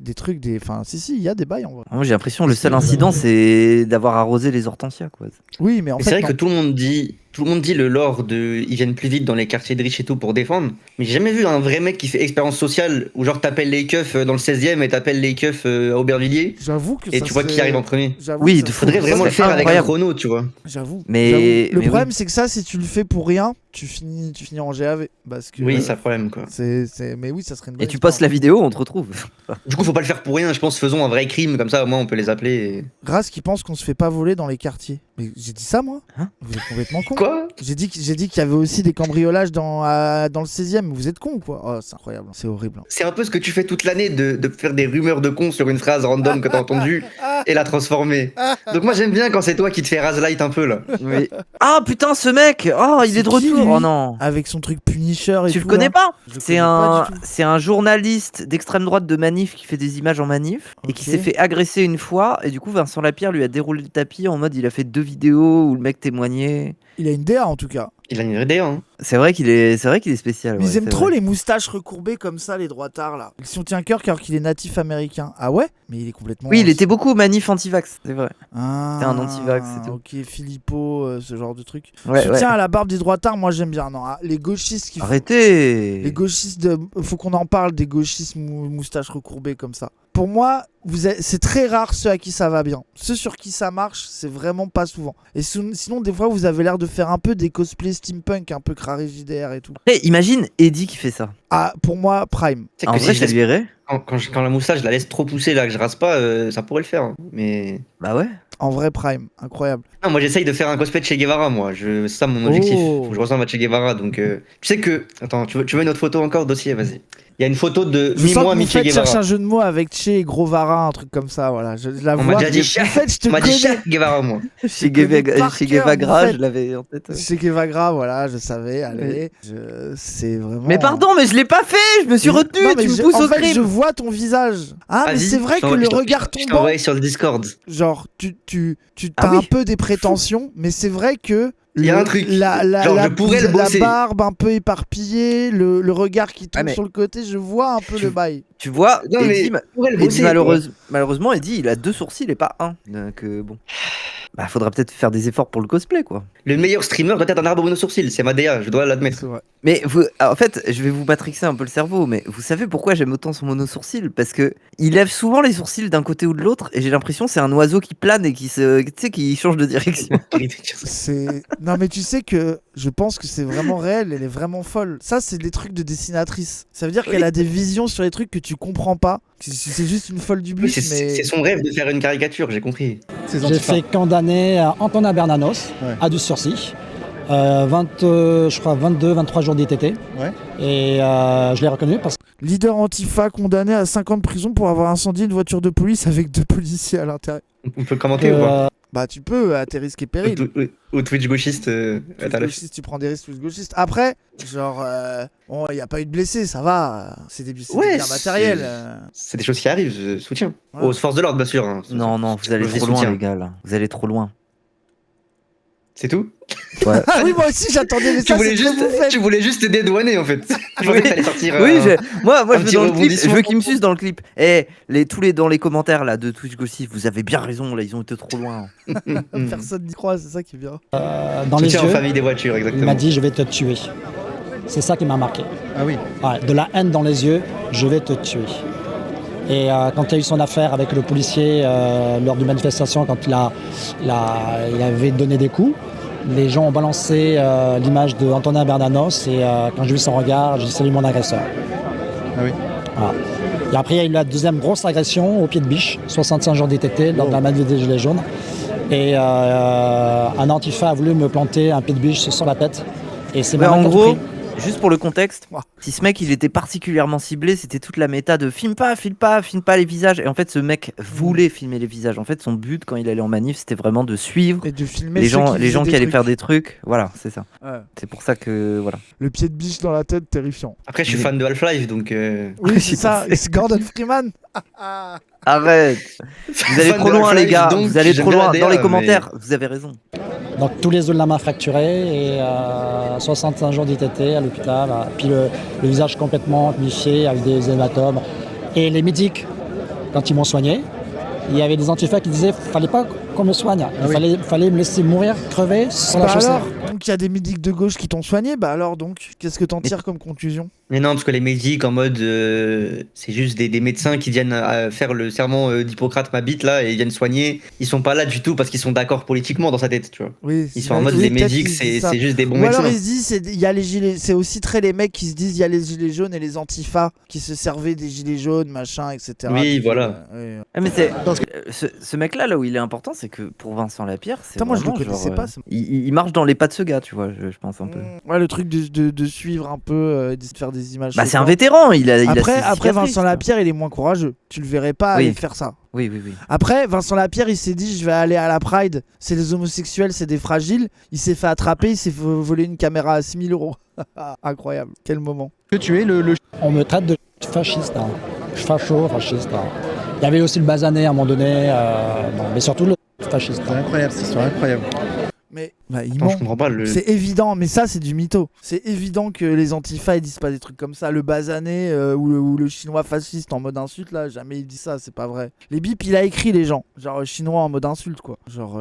des trucs, enfin si, il y a des bails en vrai. Moi, j'ai l'impression que le seul incident, c'est d'avoir arrosé les hortensias. Quoi. Oui, mais en Mais fait, c'est vrai non. que tout le monde dit le lore de ils viennent plus vite dans les quartiers de riches et tout pour défendre. Mais j'ai jamais vu un vrai mec qui fait expérience sociale où genre t'appelles les keufs dans le 16e et t'appelles les keufs à Aubervilliers J'avoue que et ça tu vois qui arrive en premier. J'avoue Oui, que de ça- Faudrait Ça vraiment le serait faire avec un incroyable. chrono, tu vois. J'avoue. Mais- j'avoue. mais Le oui. problème, c'est que ça, si tu le fais pour rien, tu finis en GAV. Parce que, Oui, c'est un problème quoi. Mais oui, ça serait une bonne Et tu postes la vidéo, on te retrouve. Du coup, faut pas le faire pour rien. Je pense faisons un vrai crime comme ça, au moins on peut les appeler. Grâce qui pense qu'on se fait pas voler dans les quartiers. Mais j'ai dit ça, moi Hein Vous êtes complètement con. Quoi J'ai dit qu'il y avait aussi des cambriolages dans le 16e. Vous êtes con ou quoi? Oh, c'est incroyable. C'est horrible. C'est un peu ce que tu fais toute l'année de faire des rumeurs de cons sur une phrase random que t'as entendue et la transformer. Donc moi j'aime bien quand c'est toi qui te fais raslight un peu là. Oui. Ah putain, ce mec. Oh, il C'est est de qui, retour. lui Oh non. Avec son truc Punisher et Tu tout. le connais là. pas? Je le C'est connais pas un, du tout. c'est un journaliste d'extrême droite de Manif qui fait des images en manif et qui Ok. s'est fait agresser une fois. Et du coup, Vincent Lapierre lui a déroulé le tapis en mode il a fait 2 vidéos où le mec témoignait. Il a une DA en tout cas. Il a une vraie idée, hein. C'est vrai qu'il est spécial. Mais ouais, ils aiment c'est trop vrai. les moustaches recourbées comme ça, les droitards là. Ils sont tient Kirk alors qu'il est natif américain. Ah ouais? Mais il est complètement. Oui, il était beaucoup au manif anti-vax, c'est vrai. Ah, C'était un anti-vax et tout. Ok, Philippot, ce genre de truc. Ouais, Soutien ouais. à la barbe des droitards, moi j'aime bien. Non, les gauchistes qui font. Arrêtez. Les gauchistes, faut qu'on en parle des gauchistes moustaches recourbées comme ça. Pour moi, c'est très rare ceux à qui ça va bien. Ceux sur qui ça marche, c'est vraiment pas souvent. Et sinon, des fois, vous avez l'air de faire un peu des cosplays steampunk, un peu Crary JDR et tout. Après, imagine Eddie qui fait ça. Ah, pour moi, Prime. C'est En que vrai, si je je le laisse- verrais. quand la moustache, je la laisse trop pousser là, que je rase pas, ça pourrait le faire. Hein. Mais. Bah ouais. En vrai, Prime. Incroyable. Non, moi j'essaye de faire un cosplay de Che Guevara, moi. C'est ça mon objectif. Oh. Faut que je ressemble à Che Guevara. Donc, tu sais que. Attends, tu veux une autre photo encore, dossier? Vas-y. Il y a une photo de Je sens mi-moi, que vous mi-Che faites chercher Guevara. un jeu de mots avec Che et Gros Vara, un truc comme ça, voilà. Je la On vois. m'a déjà dit mais Che. en fait, je te On m'a dit connais. Che Guevara, moi. Chez connais par cœur, Guevara, en fait. je l'avais en tête. Che Guevara, voilà, je savais, allez. C'est vraiment. Mais pardon, mais je l'ai pas fait. Je me suis retenu. Non, mais Tu me pousses en au fait, crime. je vois ton visage. Ah, mais Vas-y, c'est vrai je que t'envoie- le je t'en- regard Je t'ai tombant, envoyé sur le Discord. genre, tu Ah as oui. un peu des prétentions, mais c'est vrai que. Il y a un truc. La Genre, je pourrais le la bosser. barbe un peu éparpillée, le regard qui tombe Ah, mais- sur le côté, je vois un peu le bail. Tu vois, Non, mais Eddie, je pourrais le Eddie, bosser. malheureusement, Eddie, il a 2 sourcils et pas un. Donc bon. Bah, faudra peut-être faire des efforts pour le cosplay, quoi. Le meilleur streamer doit être un arbre mono-sourcil. C'est ma DA, je dois l'admettre. C'est vrai. Mais en fait, je vais vous matrixer un peu le cerveau, mais vous savez pourquoi j'aime autant son mono-sourcil? Parce que il lève souvent les sourcils d'un côté ou de l'autre, et j'ai l'impression que c'est un oiseau qui plane et qui qui change de direction. Non, mais tu sais que je pense que c'est vraiment réel, elle est vraiment folle. Ça, c'est des trucs de dessinatrice. Ça veut dire qu'elle a des visions sur les trucs que tu comprends pas. C'est juste une folle du Oui, bus, c'est mais. c'est son rêve de faire une caricature, j'ai compris. J'ai fait condamner Antonin Bernanos à du sursis. 22-23 jours d'ITT. Ouais. Et je l'ai reconnu parce que Leader Antifa condamné à 5 ans de prison pour avoir incendié une voiture de police avec 2 policiers à l'intérieur. On peut commenter ou pas Bah, tu peux, à tes risques et périls. Au Twitch gauchiste, à la Gauchiste, tu prends des risques plus gauchistes. Après, genre, bon, il n'y a pas eu de blessés, ça va. C'est des biens matériels. C'est des choses qui arrivent, je soutiens. Ouais. Aux forces de l'ordre, bien sûr. Hein. Non, vous allez Je trop loin, soutiens. les gars, là. Vous allez trop loin. C'est tout Ouais. Ah oui, moi aussi, j'attendais, mais ça, c'est ce que vous faites. Tu voulais juste te dédouaner, en fait. Je pensais que t'allais sortir. Oui, moi un je veux petit dans le clip, je rebondissement. veux qu'ils me sucent dans le clip. Tous les dans les commentaires là de Twitch Gossip, vous avez bien raison, là ils ont été trop loin. Personne n'y croit, c'est ça qui est bien. dans les Soutien en yeux, famille des voitures, il exactement. m'a dit je vais te tuer. C'est ça qui m'a marqué. Ah oui. Ouais, de la haine dans les yeux, je vais te tuer. Et quand il y a eu son affaire avec le policier lors d'une manifestation, quand il avait donné des coups, les gens ont balancé l'image de Antonin Bernanos et quand j'ai vu son regard, j'ai dit salut mon agresseur. Ah oui. Voilà. Et après, il y a eu la deuxième grosse agression au pied de biche, 65 jours d'ITT lors de la manif des Gilets jaunes. Et un antifa a voulu me planter un pied de biche sur la tête. Et c'est Ouais, ma main en qui a gros, pris. juste pour le contexte, si ce mec il était particulièrement ciblé, c'était toute la méta de filme pas les visages. Et en fait, ce mec voulait filmer les visages. En fait, son but quand il allait en manif, c'était vraiment de suivre Et de filmer les ceux gens faisaient qui des allaient trucs. faire des trucs. Voilà, c'est ça. Ouais. C'est pour ça que voilà. Le pied de biche dans la tête, terrifiant. Après, je suis fan de Half-Life, donc. Oui, c'est ça, c'est Gordon Freeman. Arrête. Vous allez Fan trop de loin, les Half-Life, gars. donc Vous allez j'aime trop bien loin. la Dans DA, les mais- commentaires, vous avez raison. Donc tous les os de la main fracturés et 65 jours d'ITT à l'hôpital. Puis le visage complètement mumifié avec des hématomes. Et les médics, quand ils m'ont soigné, il y avait des antifas qui disaient fallait pas qu'on me soigne. Il fallait me laisser mourir, crever sur la Bah chaussée. alors, donc il y a des médics de gauche qui t'ont soigné, bah alors donc, qu'est-ce que t'en tires comme conclusion? Mais non, parce que les médics en mode. C'est juste des médecins qui viennent faire le serment d'Hippocrate, ma bite là, et ils viennent soigner. Ils sont pas là du tout parce qu'ils sont d'accord politiquement dans sa tête, tu vois. Oui, Ils sont en mode oui, les peut-être médics, qu'ils disent ça. c'est juste des bons Ou médecins. alors ils se disent, il y a les gilets, c'est aussi très les mecs qui se disent, il y a les gilets jaunes et les antifas qui se servaient des gilets jaunes, machin, etc. Oui, Puis, voilà. Ah, mais ce mec là où il est important, c'est que pour Vincent Lapierre, c'est Putain, moi, je le vraiment, connaissais genre, pas, ce- il marche dans les pas de ce gars, tu vois, je pense un peu. Ouais, le truc de suivre un peu, et de faire des images. Bah c'est un choquantes. vétéran, il a ses Après cicatrices, Vincent quoi. Lapierre, il est moins courageux. Tu le verrais pas Oui. aller faire ça. Oui. Après, Vincent Lapierre, il s'est dit, je vais aller à la Pride. C'est les homosexuels, c'est des fragiles. Il s'est fait attraper, il s'est fait voler une caméra à 6 000 €. Incroyable. Quel moment. Que tu es le On me traite de fasciste, hein. Fasciste. Hein. Il y avait aussi le basané à un moment donné, mais surtout le fasciste. C'est incroyable, cette histoire incroyable. Mais il Attends, ment. je comprends pas le. C'est évident, mais ça c'est du mytho. C'est évident que les antifas ils disent pas des trucs comme ça. Le basané ou le chinois fasciste en mode insulte là, jamais il dit ça, c'est pas vrai. Les bips il a écrit les gens, genre chinois en mode insulte quoi. Genre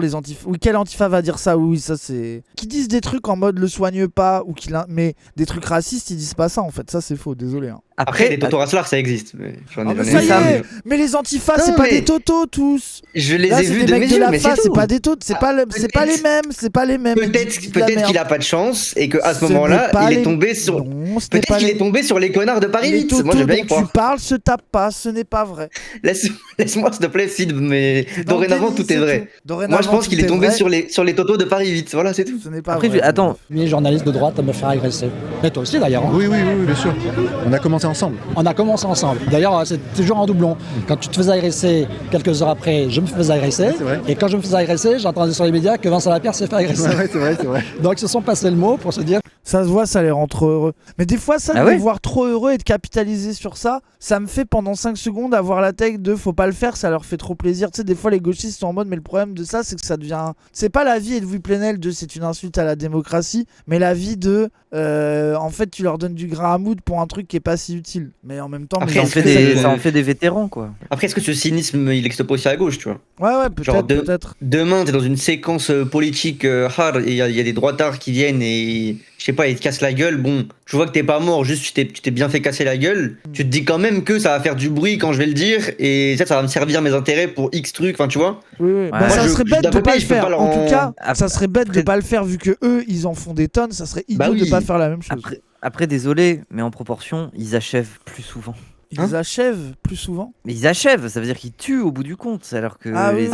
les antifas. Oui, quel antifa va dire ça? Oui, ça c'est. Qui disent des trucs en mode le soigne pas ou mais des trucs racistes ils disent pas ça en fait. Ça c'est faux, désolé. Hein. Après, les totos racelars, ça existe. Mais j'en ai mais jamais ça vu. y est, mais les antifas Non, c'est pas mais- des totos tous. Je les Là, ai c'est vus des de mecs mes de yeux, la mais face, c'est c'est tout. pas des totos, c'est pas les mêmes, c'est pas les mêmes. Peut-être qu'il a pas de chance et qu'à ce Ce moment-là, n'est pas il les- est tombé sur. Non, ce n'est Peut-être pas qu'il les- est tombé sur les connards de Paris Les 8. totos Moi, j'aime bien y dont tu croire. parles se tapent pas, ce n'est pas vrai. Laisse-moi, s'il te plaît, Sid, mais dans le dorénavant, tennis, tout est c'est vrai. tout. Dorénavant, Moi, je pense tout qu'il est est tombé vrai. sur les totos de Paris 8. Voilà, c'est tout. Ce n'est pas Après, vrai. attends, Les journalistes de droite à me faire agresser. Et toi aussi d'ailleurs. Hein. Oui, bien sûr. On a commencé ensemble. On a commencé ensemble. D'ailleurs, c'est toujours en doublon. Quand tu te faisais agresser, quelques heures après, je me faisais agresser. c'est vrai. Et quand je me faisais agresser, j'entendais sur les médias que Vincent Lapierre s'est fait agresser. C'est vrai. Donc ils se sont passés le mot pour se dire. Ça se voit, ça les rend trop heureux. Mais des fois, ça, Ah de ouais les voir trop heureux et de capitaliser sur ça, ça me fait pendant 5 secondes avoir la tech de faut pas le faire, ça leur fait trop plaisir. Tu sais, des fois, les gauchistes sont en mode, mais le problème de ça, c'est que ça devient. C'est pas la vie et Louis Plenel de c'est une insulte à la démocratie, mais la vie de. En fait, tu leur donnes du grain à moudre pour un truc qui est pas si utile. Mais en même temps, Après, mais est-ce que ça en fait des vétérans, quoi. Après, est-ce que ce cynisme, il existe pas aussi à gauche, tu vois? Ouais, Genre, peut-être. Demain, t'es dans une séquence politique hard et il y a des droitards qui viennent et, je sais pas, ils te cassent la gueule. Bon, je vois que t'es pas mort, juste tu t'es bien fait casser la gueule. Tu te dis quand même que ça va faire du bruit quand je vais le dire et ça va me servir mes intérêts pour X trucs, enfin, tu vois? Oui. Bah, Moi, ça je- serait je bête d'un de côté, pas le je peux faire. pas leur En tout en- cas, Après- ça serait bête de pas le faire vu que eux, ils en font des tonnes. Ça serait idiot Bah de oui. pas faire la même chose. Après, désolé, mais en proportion, ils achèvent plus souvent. Ils achèvent plus souvent. Mais ils achèvent, ça veut dire qu'ils tuent au bout du compte, alors que Ah oui, les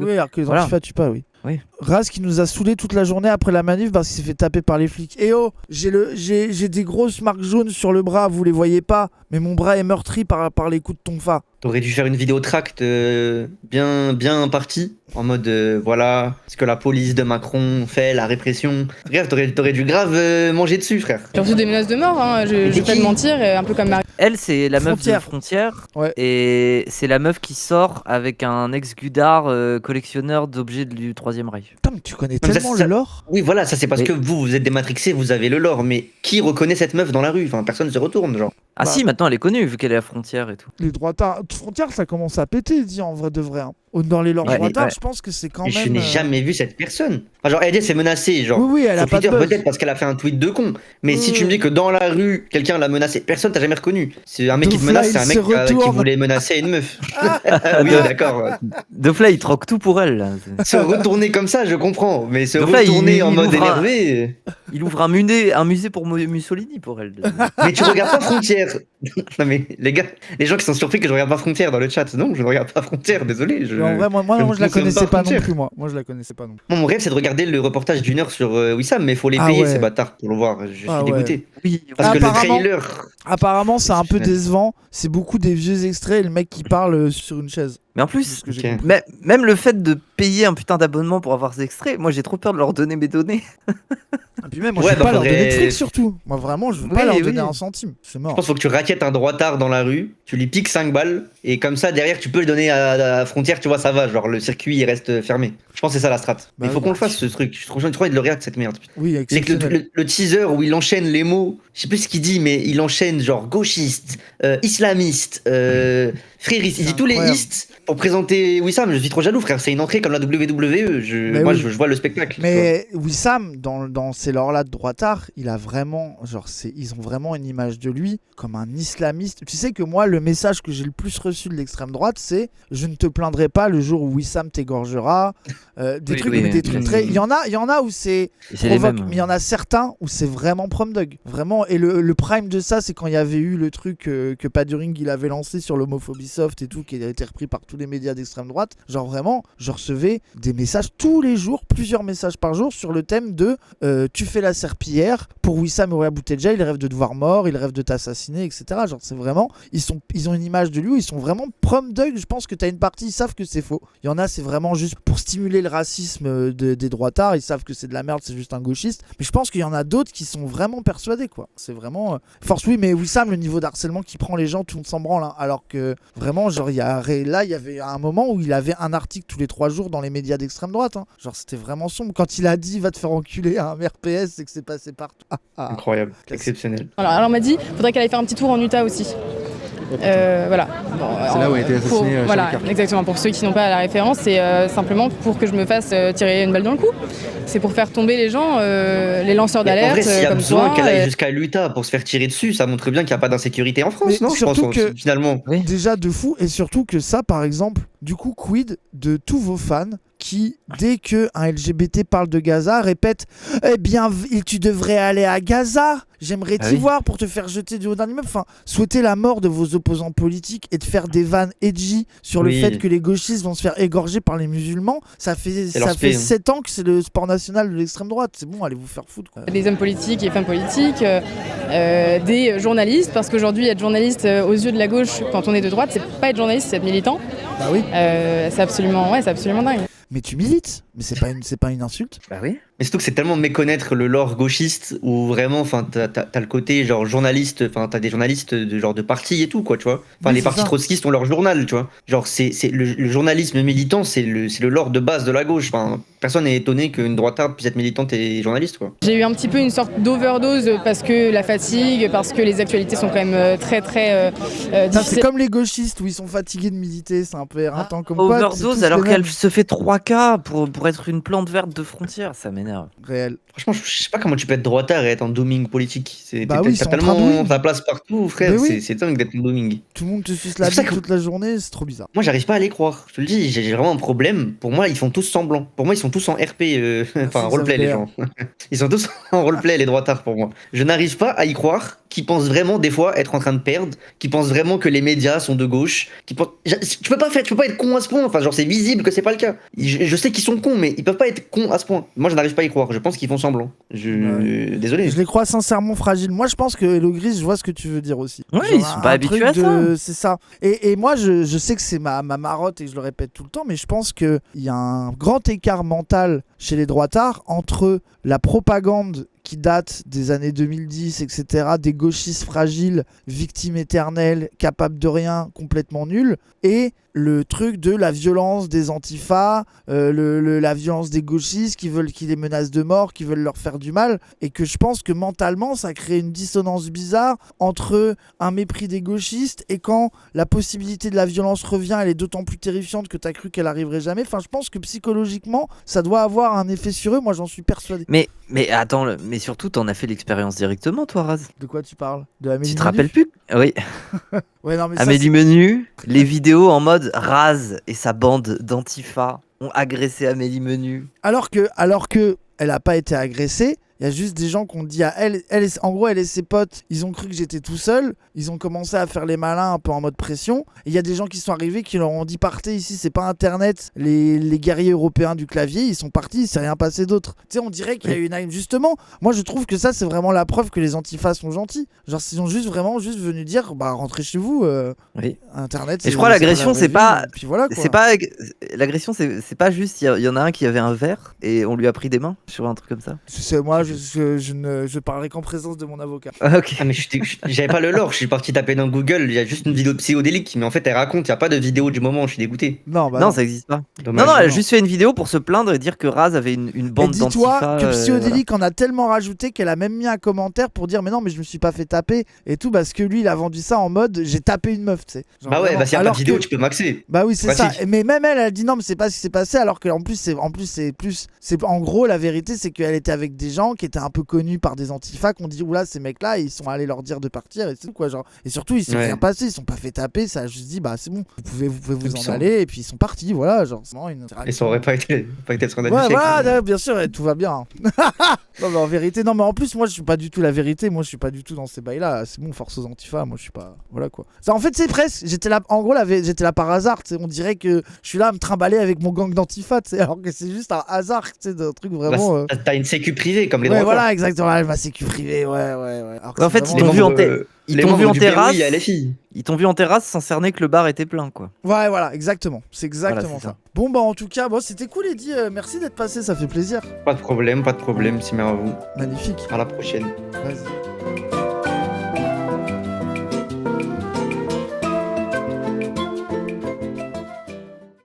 oui, alors que les Voilà. antifas tuent pas, oui. Oui. Raz qui nous a saoulé toute la journée après la manif parce qu'il s'est fait taper par les flics. Et oh, j'ai des grosses marques jaunes sur le bras, vous les voyez pas, mais mon bras est meurtri par les coups de tonfa. T'aurais dû faire une vidéo tract bien partie, en mode voilà ce que la police de Macron fait, la répression. Bref, t'aurais dû grave manger dessus, frère. J'ai reçu des menaces de mort, hein. je vais pas te mentir, un peu comme Marie. Elle, c'est la meuf de Frontière. Frontière. Ouais. Et c'est la meuf qui sort avec un ex-Gudard collectionneur d'objets du Troisième Reich. Putain, mais tu connais mais ça, tellement ça- le lore. Oui, voilà, ça c'est parce Mais- que vous êtes dématrixé, vous avez le lore, mais qui reconnaît cette meuf dans la rue? Enfin, personne se retourne, genre. Ah Bah. si, maintenant elle est connue, vu qu'elle est à Frontière et tout. Les droitards. Frontière, ça commence à péter, dit en vrai de vrai. Hein. Dans les lores Ouais, droitards, ouais. je pense que c'est quand Et même. je n'ai jamais vu cette personne. Enfin, genre, elle s'est menacée, genre. Oui, elle a Sur pas de Twitter, buzz. peut-être parce qu'elle a fait un tweet de con. Mais si tu me dis que dans la rue, quelqu'un l'a menacé, personne t'a jamais reconnu. C'est un mec qui te Dofla, menace, c'est un il mec se qui retourne. voulait menacer une meuf. oui, d'accord. Dofla, il troque tout pour elle. Là. Se retourner comme ça, je comprends. Mais se Donc là, retourner il en mode ouvre un- énervé. Il ouvre un musée pour Mussolini pour elle. Mais tu regardes pas Frontière. Non, mais les gars, les gens qui sont surpris que je regarde pas Frontière dans le chat. Non, je ne regarde pas Frontière, désolé. Mais en vrai, moi je je la ne consomme connaissais pas non Frontière. plus, moi. Moi, je la connaissais pas non plus. Moi, mon rêve, c'est de regarder le reportage d'une heure sur Wissam, mais il faut les Ah payer, ouais. ces bâtards, pour le voir. Je suis Ah ouais. dégoûté. Oui, Parce que le Apparemment- trailer. Apparemment, c'est un peu Exceptionnel. décevant. C'est beaucoup des vieux extraits et le mec qui parle sur une chaise. mais en C'est plus, ce que j'ai Ok. compris. même le fait de payer un putain d'abonnement pour avoir ces extraits, moi j'ai trop peur de leur donner mes données. Et puis même, moi, Ouais, je veux bah, pas leur donner de faudrait- fric surtout. Moi, vraiment, je veux pas Oui, leur oui. donner un centime. C'est Je mort. pense qu'il faut que tu raquettes un droitard dans la rue, tu lui piques 5 balles, et comme ça, derrière, tu peux le donner à la frontière, tu vois, ça va. Genre, le circuit, il reste fermé. Je pense que c'est ça la strat. Mais il faut oui. qu'on le fasse, ce truc. Je suis trop envie de le regarder, cette merde. Oui, Le, exceptionnel. le teaser où il enchaîne les mots, je sais plus ce qu'il dit, mais il enchaîne genre gauchiste, islamiste, frériste. Il C'est dit tous les incroyable. istes pour présenter Wissam. Je suis trop jaloux, frère. C'est une entrée comme la WWE. Mais Moi, oui. je vois le spectacle. Mais Wissam, dans ces lores-là de droitard, il a vraiment, ils ont vraiment une image de lui comme un islamiste. Tu sais que moi, le message que j'ai le plus reçu de l'extrême droite, c'est je ne te plaindrai pas le jour où Wissam t'égorgera. Des Oui, trucs, oui, mais des oui. trucs très. Il y en a où c'est Et c'est les provoque, mêmes. mais il y en a certains où c'est vraiment prom dog. Vraiment. Et le prime de ça, c'est quand il y avait eu le truc que Paduring il avait lancé sur l'homophobie soft et tout, qui a été repris par tous les médias d'extrême droite. Genre vraiment, je recevais des messages tous les jours, plusieurs messages par jour sur le thème de tu fais la serpillière pour Wissam et Ouria Boutelja, il rêve de te voir mort, il rêve de t'assassiner, etc. Genre c'est vraiment, ils ont une image de lui où ils sont vraiment prom dog. Je pense que t'as une partie, ils savent que c'est faux. Il y en a, c'est vraiment juste pour stimuler le racisme des droitards, ils savent que c'est de la merde, c'est juste un gauchiste. Mais je pense qu'il y en a d'autres qui sont vraiment persuadés, quoi. C'est vraiment force, oui, mais Wissam, le niveau d'harcèlement qui prend les gens, tout le monde s'en branle, hein, alors que vraiment Vraiment, genre, il y avait un moment où il avait un article tous les 3 jours dans les médias d'extrême droite. Hein. Genre, c'était vraiment sombre. Quand il a dit va te faire enculer à un RPS, c'est que c'est passé partout. Incroyable, exceptionnel. Alors on m'a dit, faudrait qu'elle aille faire un petit tour en Utah aussi. Voilà. Bon, C'est là où a été assassiné Charlie Voilà, Kirk. exactement. Pour ceux qui n'ont pas la référence, c'est simplement pour que je me fasse tirer une balle dans le cou. C'est pour faire tomber les gens, les lanceurs Mais en d'alerte vrai, s'il y a comme besoin toi. qu'elle aille jusqu'à l'Utah pour se faire tirer dessus, ça montre bien qu'il n'y a pas d'insécurité en France, Mais non? Je pense, surtout que- finalement. Déjà de fou, et surtout que ça, par exemple, du coup, quid de tous vos fans qui, dès que un LGBT parle de Gaza, répètent « Eh bien, tu devrais aller à Gaza. J'aimerais t'y voir pour te faire jeter du haut d'un immeuble. » Enfin, souhaiter la mort de vos opposants politiques et de faire des vannes edgy sur le Oui. fait que les gauchistes vont se faire égorger par les musulmans, ça fait leur spleen. 7 ans que c'est le sport national de l'extrême droite. C'est bon, allez vous faire foutre, quoi. Des hommes politiques et femmes politiques, des journalistes, parce qu'aujourd'hui être journaliste aux yeux de la gauche quand on est de droite, c'est pas être journaliste, c'est être militant. Bah oui. C'est absolument dingue. Mais tu milites, mais c'est pas une insulte. Bah oui. Mais surtout que c'est tellement méconnaître le lore gauchiste où vraiment, enfin, t'as le côté genre journaliste, enfin, t'as des journalistes de genre de parti et tout, quoi, tu vois. Enfin, Oui, les c'est partis ça. trotskistes ont leur journal, tu vois. Genre, c'est le journalisme militant, c'est le lore de base de la gauche. Enfin, personne n'est étonné qu'une droitarde puisse être militante et journaliste, quoi. J'ai eu un petit peu une sorte d'overdose parce que la fatigue, parce que les actualités sont quand même très C'est difficiles. comme les gauchistes où ils sont fatigués de militer, c'est un peu éreintant comme quoi. c'est tous Overdose les alors mêmes. qu'elle se fait 3K pour être une plante verte de frontière, ça m'énerve. Réel. Franchement, je sais pas comment tu peux être droitard et être en dooming politique. Bah oui, ils t'as sont en train de tellement wing. ta place partout, frère. Mais oui. C'est dingue d'être en dooming. Tout le monde te suce la C'est ça bite que- toute la journée, c'est trop bizarre. Moi, j'arrive pas à les croire. Je te le dis, j'ai vraiment un problème. Pour moi, ils font tous semblant. Pour moi, ils sont tous en RP, enfin, Merci, roleplay, les Xavier. gens. Ils sont tous en roleplay, les droitards, pour moi. Je n'arrive pas à y croire qu'ils pensent vraiment, des fois, être en train de perdre, qu'ils pensent vraiment que les médias sont de gauche, qu'ils pensent... Tu peux pas être con à ce point. Enfin, genre, c'est visible que c'est pas le cas. Je sais qu'ils sont cons, mais ils peuvent pas être cons à ce point. Moi, je n'arrive pas à y croire. Je pense qu'ils font semblant. Désolé. Je les crois sincèrement fragiles. Moi, je pense que Hello Gris, je vois ce que tu veux dire aussi. Ouais, ils sont pas habitués à ça. C'est ça. Et moi, je sais que c'est ma marotte et que je le répète tout le temps, mais je pense qu'il y a un grand écart mental chez les droitards entre la propagande qui date des années 2010, etc., des gauchistes fragiles, victimes éternelles, capables de rien, complètement nuls, et le truc de la violence des antifas, la violence des gauchistes qui les menacent de mort, qui veulent leur faire du mal, et que je pense que mentalement ça crée une dissonance bizarre entre un mépris des gauchistes et quand la possibilité de la violence revient, elle est d'autant plus terrifiante que t'as cru qu'elle arriverait jamais. Enfin, je pense que psychologiquement ça doit avoir un effet sur eux, moi j'en suis persuadé. Mais attends, mais surtout, t'en as fait l'expérience directement, toi, Raz. De quoi tu parles? De Amélie Tu te Menu rappelles plus? Oui. Ouais, non, mais ça, Amélie c'est- Menu, les vidéos en mode Raz et sa bande d'antifa ont agressé Amélie Menu. Alors que elle a pas été agressée, il y a juste des gens qui ont dit à en gros, elle et ses potes, ils ont cru que j'étais tout seul, ils ont commencé à faire les malins un peu en mode pression, et il y a des gens qui sont arrivés qui leur ont dit partez ici, c'est pas internet, les guerriers européens du clavier, ils sont partis, il s'est rien passé d'autre. Tu sais, on dirait qu'il y a eu une... Justement, moi je trouve que ça c'est vraiment la preuve que les antifas sont gentils. Genre, ils ont juste venu dire, bah rentrez chez vous, Oui. internet. Et je crois l'agression, c'est pas. Puis voilà, quoi. C'est pas. L'agression, c'est pas juste. Il y en a un qui avait un verre et on lui a pris des mains sur un truc comme ça. Moi, je parlerai qu'en présence de mon avocat. Ok. Ah mais j'avais pas le lore, je suis parti taper dans Google, il y a juste une vidéo de psychodélique, mais en fait elle raconte, il y a pas de vidéo du moment, je suis dégoûté. Non, bah non, ça existe pas. Dommage. Non, elle a juste fait une vidéo pour se plaindre et dire que Raz avait une bande Et dis-toi d'antifa. que Psychodélique en a tellement rajouté qu'elle a même mis un commentaire pour dire mais non mais je me suis pas fait taper et tout parce que lui il a vendu ça en mode j'ai tapé une meuf, tu sais. Genre Bah ouais, vraiment. bah s'il y a pas Alors de vidéo, que- tu peux maxer. Bah oui, c'est ça. Pratique. Mais même elle a dit non mais c'est pas ce qui s'est passé alors que en plus c'est en gros la vérité c'est qu'elle était avec des gens qui étaient un peu connus par des antifas qui ont dit oula ces mecs là ils sont allés leur dire de partir et c'est tout quoi genre et surtout ils sont Ouais. rien passé, ils sont pas fait taper, ça a juste dit bah c'est bon, vous pouvez vous Ils en sont- aller et puis ils sont partis voilà genre c'est vraiment une Et ça aurait pas été le scandale du Ouais, siècle. voilà, bien sûr, et tout va bien. Non, mais en vérité, non, mais en plus, moi, je suis pas du tout la vérité. Moi, je suis pas du tout dans ces bails-là. C'est bon, force aux antifas. Moi, je suis pas. Voilà quoi. Ça, en fait, c'est presque. J'étais là, en gros, j'étais là par hasard. Tu sais, on dirait que je suis là à me trimballer avec mon gang d'antifas, tu sais, alors que c'est juste un hasard, tu sais, d'un truc vraiment. Bah, t'as une sécu privée comme les Ouais, droits. voilà, exactement. Ma sécu privée, ouais. Alors que En c'est fait, ils vraiment- t'ont vu en les t'ont vu membres en du terrasse. BOI à LFI. Ils t'ont vu en terrasse sans cerner que le bar était plein, quoi. Ouais, voilà, exactement. C'est exactement Voilà, c'est ça. ça. Bon, bah, en tout cas, bon, c'était cool, Eddy. Merci d'être passé, ça fait plaisir. Pas de problème, c'est à vous. Magnifique. À la prochaine. Vas-y.